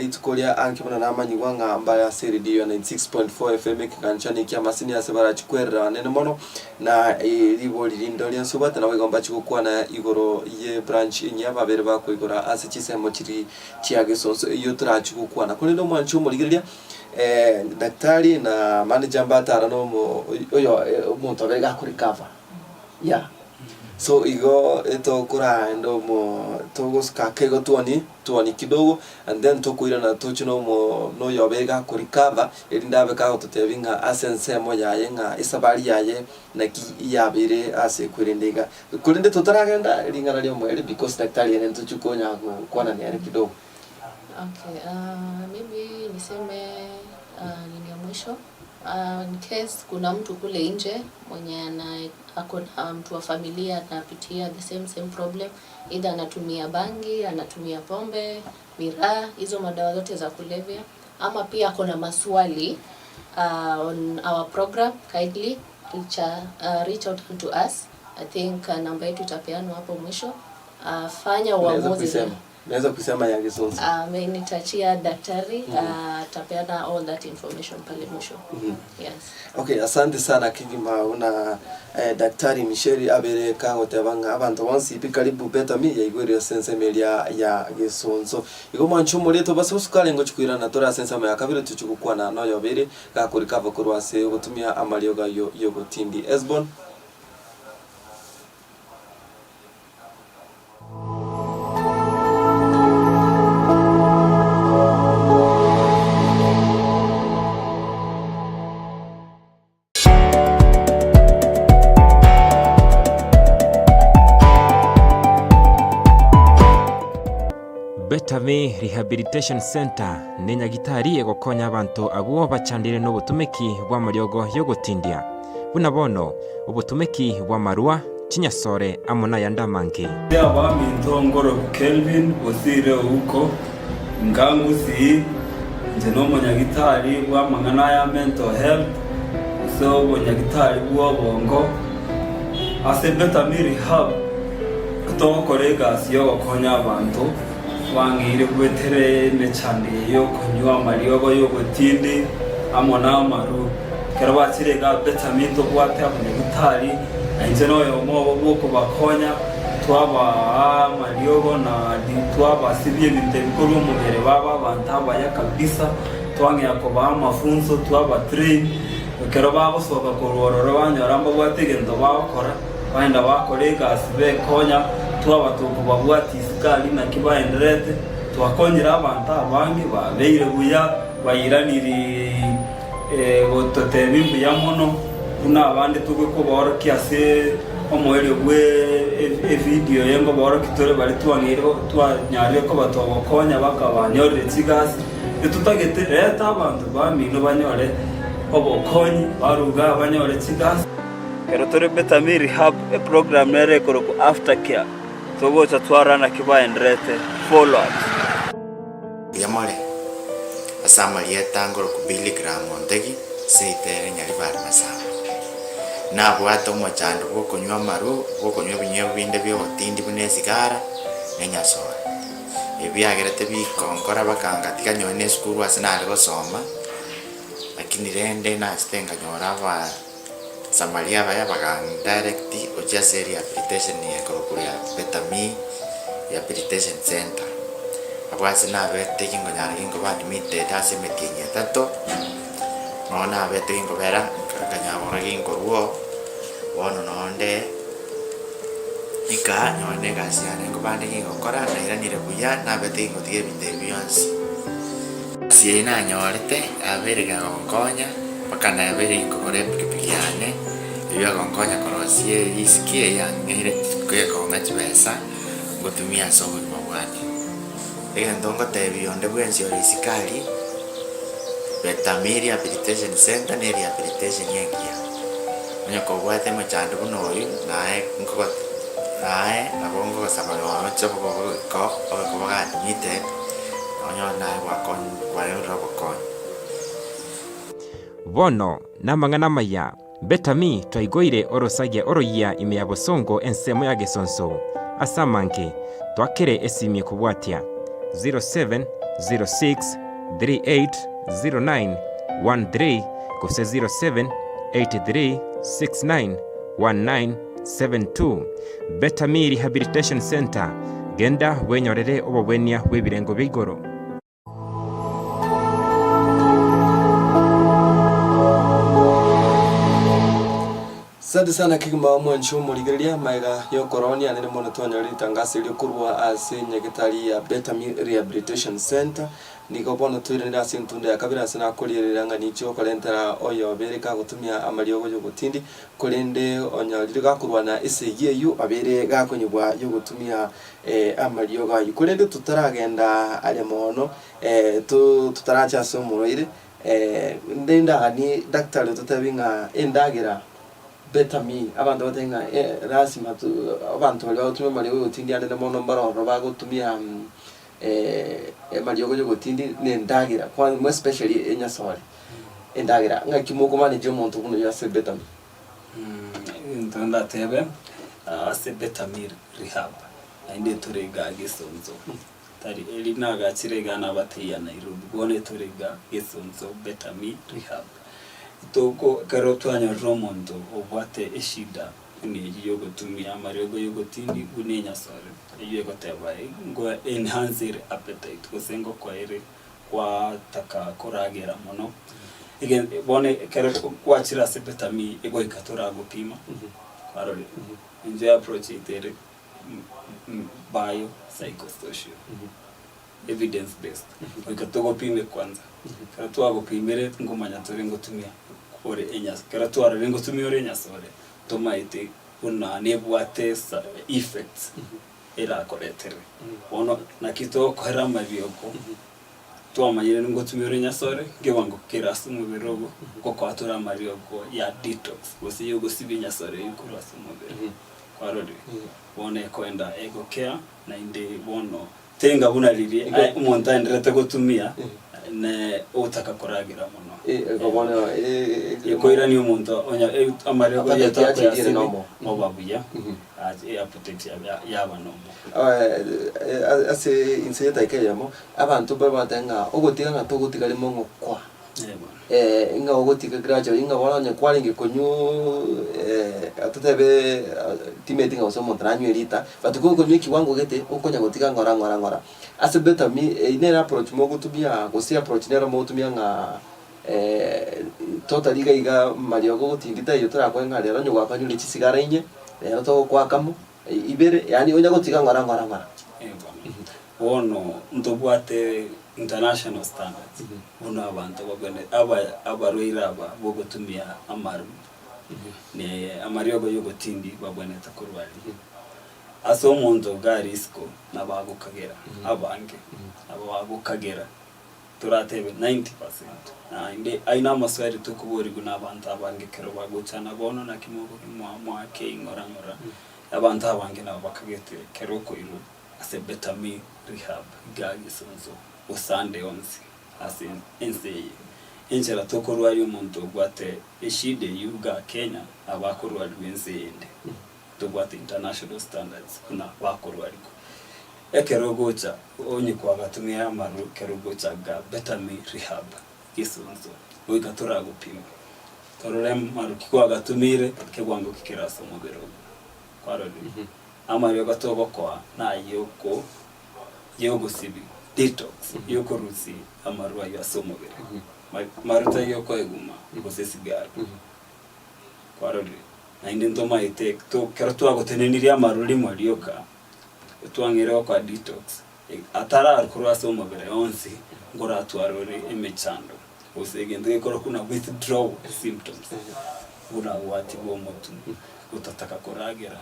litukolia ankibona na amanyi wanga ambaya seri dio 96.4 FM kikanchani kia masini ya sebara chikwera nene mono na libodi lindo lya subata na wegomba chikukuwa na igoro ye branch nyaba bere bako igora ase chisemo chiri chiage sonso yotra chikukuwa na kulindo mwancho mwaligeli daktari na manager mbatara no oyo umuntu abega kuri cover yeah. So igo eto kura endo mo togos ka kego tuani kidogo and then tokuira na tochino mo no yobega kurikava elinda beka ototevinga asense mo yaye nga isabari yaye na ki yabire ase kurendega kurende totaragenda lingana lyo mo because daktari ene tochukonya kwana ni kidogo. Okay, maybe niseme nini ya mwisho. In case kuna mtu kule nje mwenye akona mtu wa familia anapitia the same problem, either anatumia bangi, anatumia pombe, miraa, hizo madawa zote za kulevya, ama pia akona maswali on our program, kindly reach out to us. I think namba yetu itapeanwa hapo mwisho. Fanya uamuzi. Naweza kusema yange sonso. Nitachia daktari tapeana all that information pale mwisho. Yes. Okay, asante sana kigima una daktari Michelle abere kango tebanga abantu wansi karibu beta mi ya igwere sense melia ya gesonso. Iko manchumo leto basi usukale ngo chikwira na tora sense ya kabire tuchukukwa na no yobere ka kurikava kurwase gutumia amalioga yo gotindi Esbon. Betame Rehabilitation Center ni nyagitari egokonya abantu abuo bachandire no butumiki bwa mariogo yo gutindia buna bono ubutumiki bwa marua chinyasore amona yandamange aba mintongoro Kelvin osire uko ngangusi nje no munyagitari bwa mangana ya mental health so munyagitari bwa bongo ase Betame Rehab kutokorega siyo gokonya abantu wangire gwetere mechande yo kunywa mariogo yo gutindi amona maru karabatire Betame to bwate abanyagitari anje no yo mo boko bakonya twaba mariogo na twaba sibye bitekuru mugere baba bantaba ya kabisa twange yakoba mafunzo twaba train kero babo soka kororo banyoramba bwategendo bakora baenda bakorega asibe konya twaba tukubabwati isikali na kibaenderete twakonyera abantu abangi babeire buya bayiraniri gototebimbu ya mono kuna abandi tugeko bora kiase omoere bwe video yengo bora kitore bari twangiro twanyare ko batobokonya bakabanyorere kigasi tutagete leta abantu bamino banyore obokonyi baruga banyore kigasi kero tore Betame Rehab program nere ko aftercare togocha twarana kibaenderete follow up yamore asamalia tangoro ku biligram ondegi seitere nyari bar masaba na bwato mo chando ko kunywa maru ko kunywa binyo binde byo tindi bune sigara nenyasora ebyagerete bikonkora bakanga tikanyone skuru asinare gosoma lakini rende na stenga nyora ba Samaria baya bakang direct oja seri rehabilitation ya kuria Betame Rehabilitation Center abwase na bete kingo nyara kingo ba admitted ase mekinya tato nona bete kingo bera kanya bora kingo ruo wono nonde ika nyone gasiane ngo bande kingo kora na iranire buya na bete kingo tige binde biyonsi siena nyorete abere ga onkonya bakana abere kingo kore pikipikane Iyo kongonya korosie isikie ya ngire kwe konga chibesa ngotumia somo mabwani. Ndongo tebi onde bwenzi ori sikali. Betami Rehabilitation Center ne rehabilitation yengia. Onye ko bwate machando buno yi nae ngoko nae abongo sabalo chobo ko ga mite. Onye nae wakon kwa robo kon. Bono na mang'ana maya Betami twaigoire orosagia oroyia ime ya bosongo ensemo ya gesonso asamanke twakere esimie kubwatia 0706380913 kose 0783691972 Betami Rehabilitation Center genda wenyorere obobwenia bw'ebirengo by'igoro. Asante sana kigima mwancho muligeria maiga yo koroni anene mono twanyori tangasi lyo kurwa ase nyagitari ya Betami Rehabilitation Center niko bono twirira sintunda ya kabira sana kuliranga nicho kolentera oyo bereka gutumia amariogo yo gutindi kolende onyarire gakurwa na eseye yu abere gakonyibwa yo gutumia amariogo ayi kolende tutaragenda ale mono tutaracha somuroire ndenda ni daktari tutabinga endagira Betami abantu batenga rasima abantu bali batumia mariogo gutindi ande mono mbaro bagutumia mariogo yo gutindi nendagira kwa mo especially enyasore endagira ngakimoko manager omuntu kuno ya se Betami ndonda tebe ase Betami rehab inde turega gisonzo tari elina gachirega na bateya Nairobi bone turega gisonzo Betami rehab toko karotwanya romondo obwate eshida ni yo gutumia mariogo yo gutindi unenya sore iyo goteba ngo enhance appetite kusengo kwa ere kwa taka koragera mono igen bone kero kwachira se Betami ego ikatora gupima kwarole inje approach itere bio psychosocial evidence based ikatogo pime kwanza karatu agopimere ngomanya tore ngotumia ore enyas karatu are ngotumia ore enyas ore tomaite una nebwate effects era koretere ono nakito kwera mabioko twamanyire ngotumia ore enyas ore ngewango kerasu mubirogo kokwatora marioko ya detox gosi yogo sibinya sore yukurasu mubiro kwarode wone kwenda ego care na inde bono tenga bunaliri umuntu andrete gutumia ne utaka koragira muno ego bono ikoira ni umuntu onya amarego yatakwasire mobabuya aje apoteti yaba nomo ase inseyeta ikeyamo abantu babatenga ogotiga ngatogotiga limongo kwa inga ogotiga graduate inga wala kwalinge konyu atutebe timeti nga somo tranyo elita batuko konyu kiwango gete okonya gotiga ngora ase Betami inera approach mo gutumia gosi approach nera mo gutumia nga totally iga mariogo gutindita iyo turakwenga rero nyugwa kanyu lichisigara inye rero to kwakamo ibere yani onya gotiga ngora wono ndobwate international standards uno abantu bagone abaroira bogotumia amaru ne amariogo yo gutindi babone takurwali aso umuntu garisko nabagukagera abange abagukagera turatebe 90% na inde aina maswari tukubori guna abantu abange kero bagucana bono na kimogo mwa ke ingora abantu abange nabakagete kero ko iru ase Betami rehab gagi sonzo usande onsi asin enseye injera tokorwa y'umuntu gwate eshide yuga Kenya abakorwa rwenzende tugwate international standards kuna bakorwa ariko ekerogocha onye kwa gatumia amaru kerogocha ga Betami rehab gisonzo wigatora gupima torore maru kikwa gatumire kegwango kikiraso mubero kwarode amaru gatobo kwa na yoko sibi detox yoko rusi amaru ayo asomobere maruta yoko eguma gosesigara kwarode na indi ntoma ite to keratu agoteneniria amaru limo lioka twangere kwa detox atara alkurwa asomobere onsi ngora atwarore emechando osegende koro kuna withdraw symptoms una wati bo motu utataka koragira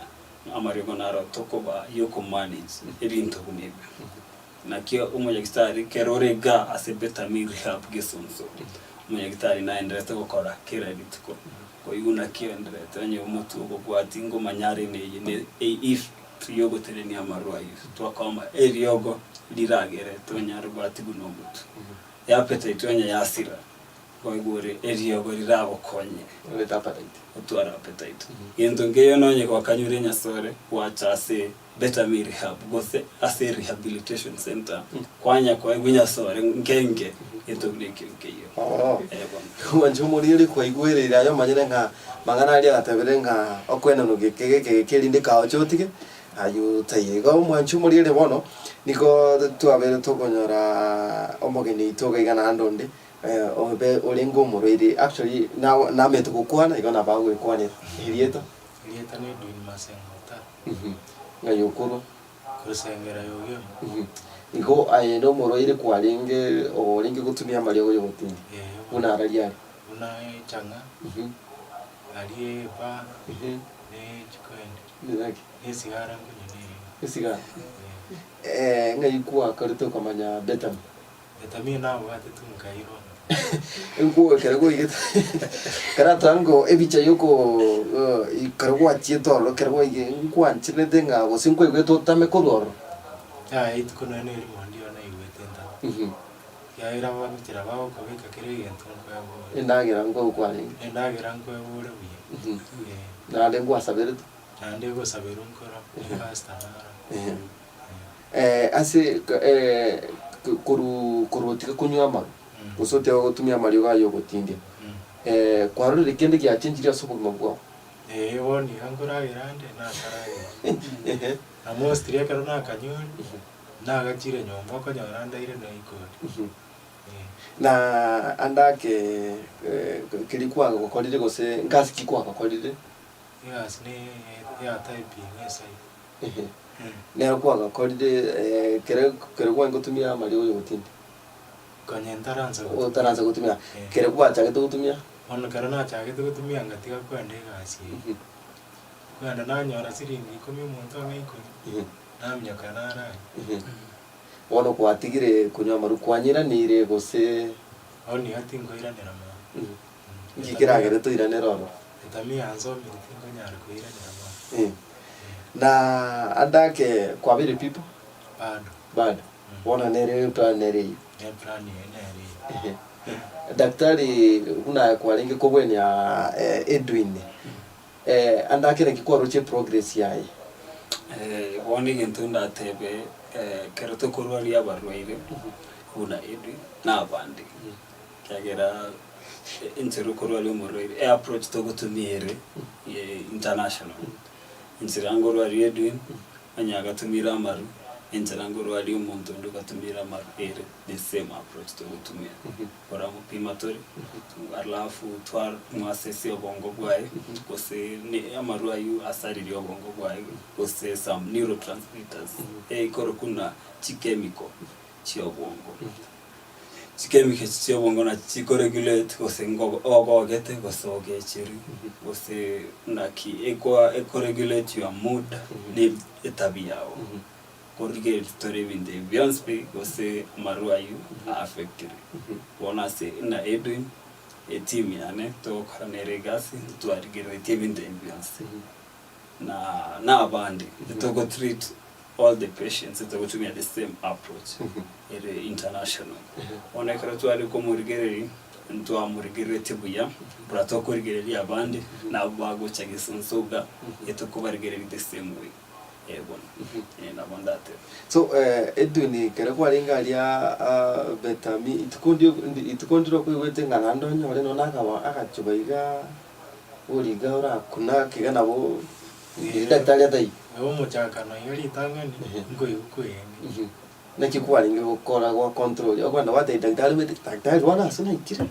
amarego naro toko ba yoko manage irinto kunebe na kio umoja gitari kerorega ase Betamir Rehab gesonso umoja gitari naendera gukora kera ritiko ko yuna kiendera tanye umutu ubugwati ngo manyare ne if yogo tereni amarwa yusu twakoma eriogo liragere tonyaro gwati gunomutu yapeta itonya yasira kwa igore eriogo lirabo konye Leta appetite. utwara appetite yendo ngeyo nonye kwa kanyure nyasore wacha ase Betamir Rehab gose ase rehabilitation center kwanya kwa igwinya sore ngenge yeto ngeyo Wanjumu riri kwa igwirira yo manyire nka mangana ali agatebere nka okwena no gekirinde ka chotike ayu tayiga mwanjumu riri bono niko twabere tokonyora omogeni itoga igana ndonde obe olengo muriri actually na meto kukwana igana bangwe kwanira irieta ni duin masengota ngayukuru kusengera yoyo iko ayendo muriri kwalinge olinge gutumia malio yo gutini una aralia una changa ali ba ne chikoende naki esigara kunyini esiga ngayikuwa karito kamanya betam Betamir na wate tunkairo Enko kerego igeta karatango ebicha yoko ikargo achieto lo kergo ige enko anchile denga go sinko igweto tame kodoro itkuno ne mondio na iwetenda ya ira wa mitira ba ko bika kire yento kwa endagira ngo kwali endagira ngo ure buye na lengo asabere ande go saberun kora pasta ase kurutika kunywa ma usote gutumia malio ga yo gutindia kwaro rikende kya chinjira soko mabwa woni angora irande na karaye na mostri karo na kanyoni na gachire nyomba ko nyoranda ire na ikodi na andake kilikuwa gukorire gose ngasi kikwa gukorire yes ne ya typing esai nero kwa gukorire kere kwa ngutumia malio yo gutindia Taranza gutumia kere kwa chake gutumia ono karana chake gutumia ngatika kwende gasi kwenda nanyora siringi 10 muntu ngiko namya kanara wono kwatigire kunywa maru kwanyira nire gose oni ati ngoira nerama ngikiragere to ira neroro Betamir anzo mitingo nyara kuira nerama na andake kwa vile people bado wona nere plan nere plan nere daktari una kwalinge kobwenya Edwin andake nekikoro che progress yae woni gentunda tebe keroto korwali abarwaire una Edwin na abandi kagera intero korwali umurwaire approach to gutumire international insirango rwali Edwin anyaga tumira amaru insirango rwali umuntu ndugatumira amaru the same approach to gutumira ora mupimatori alafu twar mwasesi obongo bwaye kose ni amaru ayu asari ri obongo bwaye kose some neurotransmitters ikoro kuna chemical chiobongo chikemike chiobongo na chikoregulate kose ngo ogogete kose ogechiri kose naki eco-regulate your mood ni etabiao korige story in the beyond speak kose maruayu affected wona se na Edwin team yane to kaneregasi to arigere team in the ambiance na abandi to go treat all the patients to go to me the same approach international ona karatu ari ko murigere nto amurigere tibuya brato ko rigere abandi na bago chagisonsoga eto ko barigere the same way na bondate so Edwin kere kwa linga lia Betamir itukondiro kwigwete ngana ndonya ole nona akachubaiga uriga ora kuna kigana bo daktari atai muchakano yari tangani ngo yukwenge nekikuwa linge gukora gwa control okwenda wate daktari wana sina ikira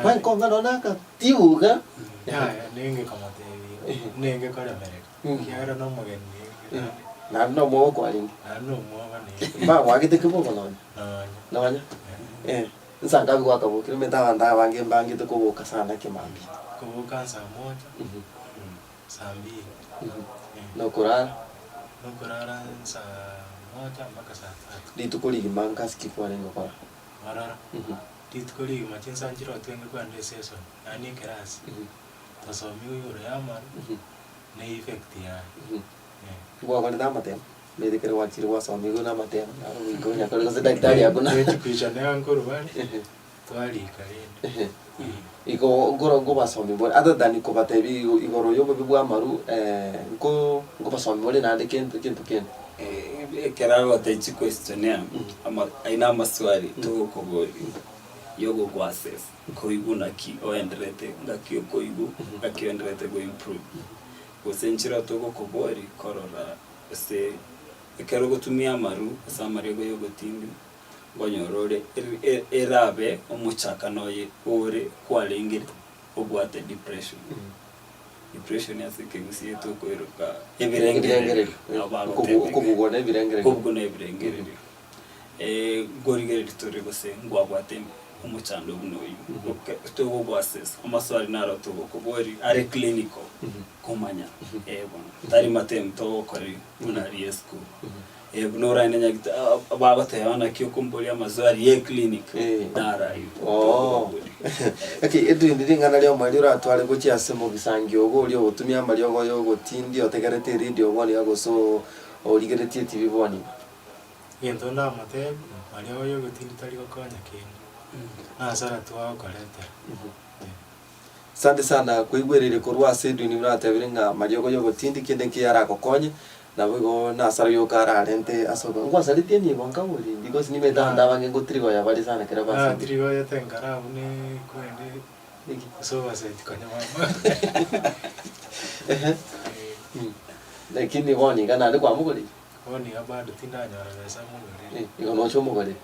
kwa konga nona ka tiuga nenge kamate nenge kora mereka kiara no mugeni na no mo kwa linge no mo bani ba wagite kibo kono nanya nsanga bigwa kabo kilomita wanda bange to kubuka sana kimambi kuvuka saa moja saa mbili no kurara saa moja mpaka saa tatu litukuli gimanga sikifwane ngokora marara litukuli machinsa njiro twenge kwa nde session yani kerasi tasomi uyure yamara ne effect ya ngwa kwa ndama tena mede kere wachiri wasomi guna matema aro ngonya kwa daktari hakuna kuisha ne ankoro bali twali kalenda iko ngoro ngo basomi bora other than ko batebi igoro yobo bibwa maru ngo basomi bora nande kintu keraro ataichi questionnaire ama aina maswali to kogori yogo kwa assess koigu naki oendrete ngaki koigu ngaki oendrete go improve usenchira to kogori korora se ekero gutumia maru samari go yogo tindi bonyorore erabe omuchaka noye ore kwalengere obwate depression yasike gusiye to koeruka ebirengere kubugona ebirengere gorigere litore gose ngwabwate umuchando bunoyi to go assess amaswali naro to go bori are clinical komanya tari matem to kori unari esku bunora inenya baba tayana kyo kumbolia mazwari ye clinic dara okay edu ndingana lyo mwalira atwale ko cyasemo bisangyo go lyo utumia malyo yo gotindi otegarete radio boni yago so oligeretie tv boni yendo nda matem malyo yo gotindi tali ko konya kindi sara tuwa koleta sande sana kuigwerere korwa sedu ni muratebirenga malyo yo gotindi kende kiyara kokonye nabo na sara yo kara rente asoga ngwa salite ni bonka uri because ni metanda bange ngotrigo ya bali sana kera basi trigo ya tengara une kwende so base tikanya mama lakini woni kana ndikwa mugoli woni abado tindanya besa mugoli iko no chomo goli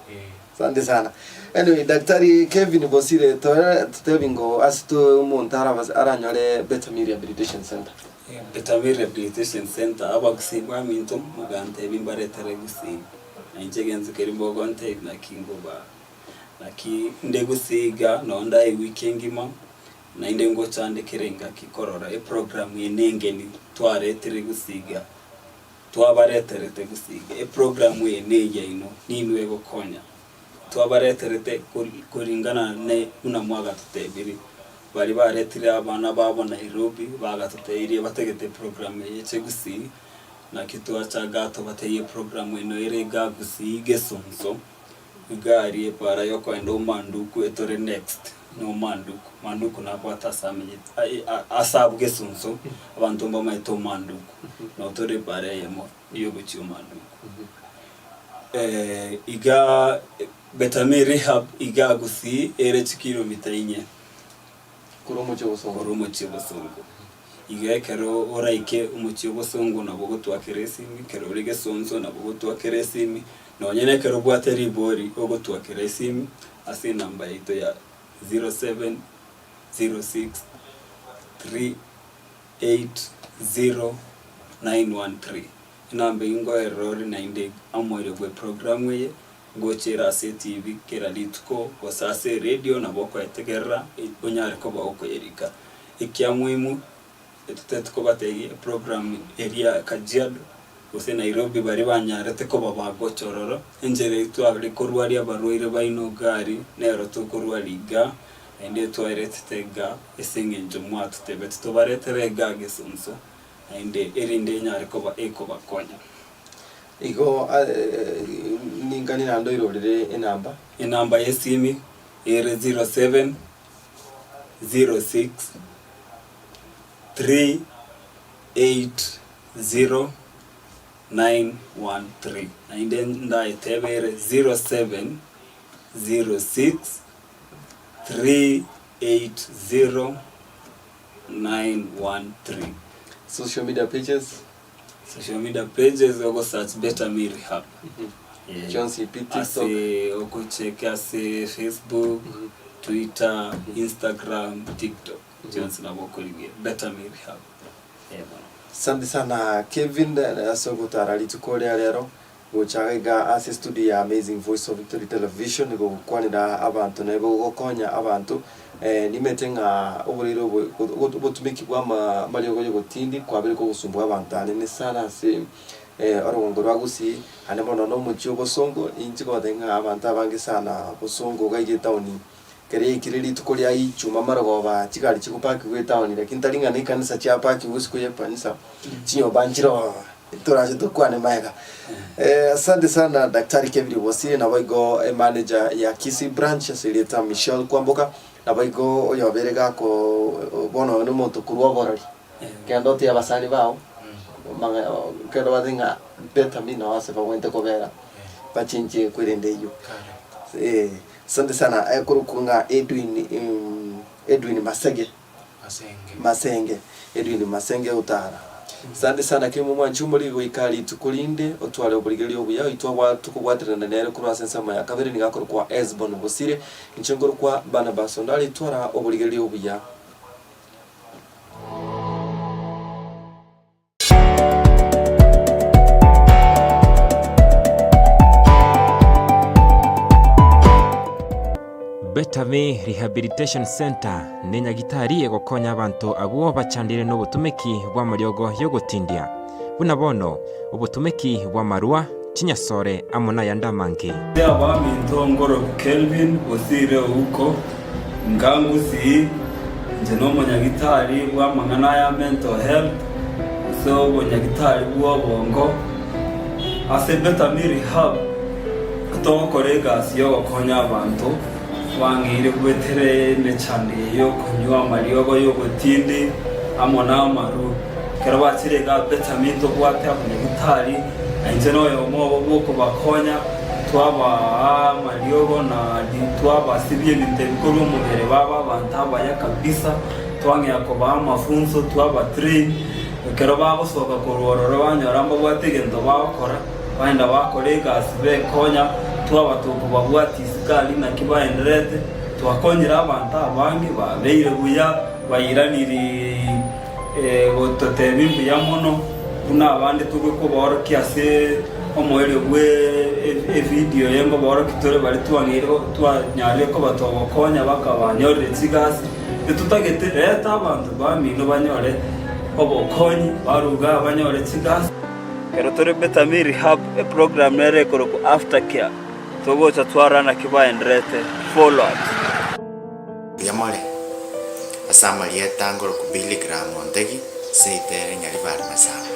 sande sana anyway daktari Kevin Bosire tutebingo asito montara bas aranyole Betamir Rehabilitation Center Betamir Rehabilitation Center abakusigwa minto mugante bimbare teregusi injegenze kerimbo gonte na kingoba naki ndegusiga nonda weekendima na inde ngo chande kerenga kikorora program yenengeni tware teregusiga twabareterete gusiga program yeneye ino ninwe gokonya twabareterete kuringana ne unamwaga tutebiri bari baretire abana babo Nairobi bagatuteire bategete program yeche gusi na kitu achaga to bateye program ino erega gusi gesonso igari para yoko endo manduku etore next no manduku na kwata samenye asabu gesonso abantu mboma eto manduku no tore para yemo iyo guchi manduku iga Betamir Rehab iga gusi ere kilomita 4 kurumo chibosongo iga kero oraike umuchi bosongo na bogoto akeresimi kero rege sonzo na bogoto akeresimi no nyene kero bwate ribori bogoto akeresimi ase namba ito ya 0706380913 namba ingo error na inde amwere gwe program ye gochera se TV kera litko wasase radio na boko etegerra onyare ko boko erika ikia muhimu etetetko bategi program area Kajiado ose Nairobi bari banyarete ko babagochororo enjere twabire korwari abarwire baino gari nero to korwariga ende twairete tega esengenjo mwatu tebet to baretere gage sonso ende erinde nyare ko ba eko bakonya iko ningani nando irorere enamba yesimi ere 07 06 380 913 and then da itebere 07 06 380 913 social media pages ogo search Betamir Rehab Johnson TikTok ase ogo check ase Facebook Twitter Instagram TikTok Johnson aboko lige Betamir Rehab Sante sana Kevin asogo tarali tukole lero gochaga ase studio ya Amazing Voice of Victory Television go kwanira abantu nego gokonya abantu nimetenga oburiro botumiki bwa mariogo yogotindi kwabiri ko gusumbwa abantu anene sana se orongo rwagusi ane mono no mucho bosongo inchi ko denga abantu abangi sana bosongo gaije tawni kere ikiriri tukolia ichuma marago ba chikali chikupaki we tawni lakini talinga ni kanisa cha paki usiku ye panisa chinyo banjiro toraje tukwane maega asante sana Daktari Kevin Bosire na baigo manager ya Kisii branch Asilieta Michelle Kwamboka na baigo oyo berega ko bono no monto kurwa borari kendo tia basani bao manga kendo badinga beta mina wase ba wente ko bera pachinje kwirende yo asante sana kurukunga Edwin Masenge Edwin Masenge utara. Asante sana kimo mwanchumuli goikali tukulinde otwale obuligelio buya itwa wa tukubwatirana nere kuri asensama ya kabiri ni gakoro kwa Esbon Bosire inchengoro kwa bana basondali twara obuligelio buya. Betame Rehabilitation Center nenya gitari egokonya abantu abuo bachandire no butumiki bwa mariogo yogotindia buna bono obutumiki bwa marua chinyasore amona yandamange aba mintongoro Kelvin Bosire uko ngangusi njeno monyagitari bwa mangana ya mental health so monyagitari bwa bongo ase Betame Rehab to korega siyo gokonya abantu wangire kubetere nechane yo kunywa mariogo yogotindi amona maru kerabachirega Betame to kwata kunyagitari anjeno yo mobo boko bakonya twaba mariogo na twaba sibye bitebikuru mubere baba bantaba ya kabisa twange yakoba mafunzo twaba 3 keraba bosoka korororo banyoramba bwategendo bakora baenda bakorega asibe konya twaba tukubagwati sikali na kibaenderete twakonyera abantu abangi babeire buya bayiraniri gototebimbi ya mono kuna abandi tuko boro kiase omoere bwe video yengo boro kitore bari twangiro twanyale ko batobokonya bakabanyorere tsigasi tutagete leta abantu bamino banyore obokonyi baruga banyore tsigasi kero tore Betame Rehab program nere ko aftercare togo tatwarana kibaenderete follow up yamole asama lieta ngoro ku biligram ondegi seitere nyali bar masaba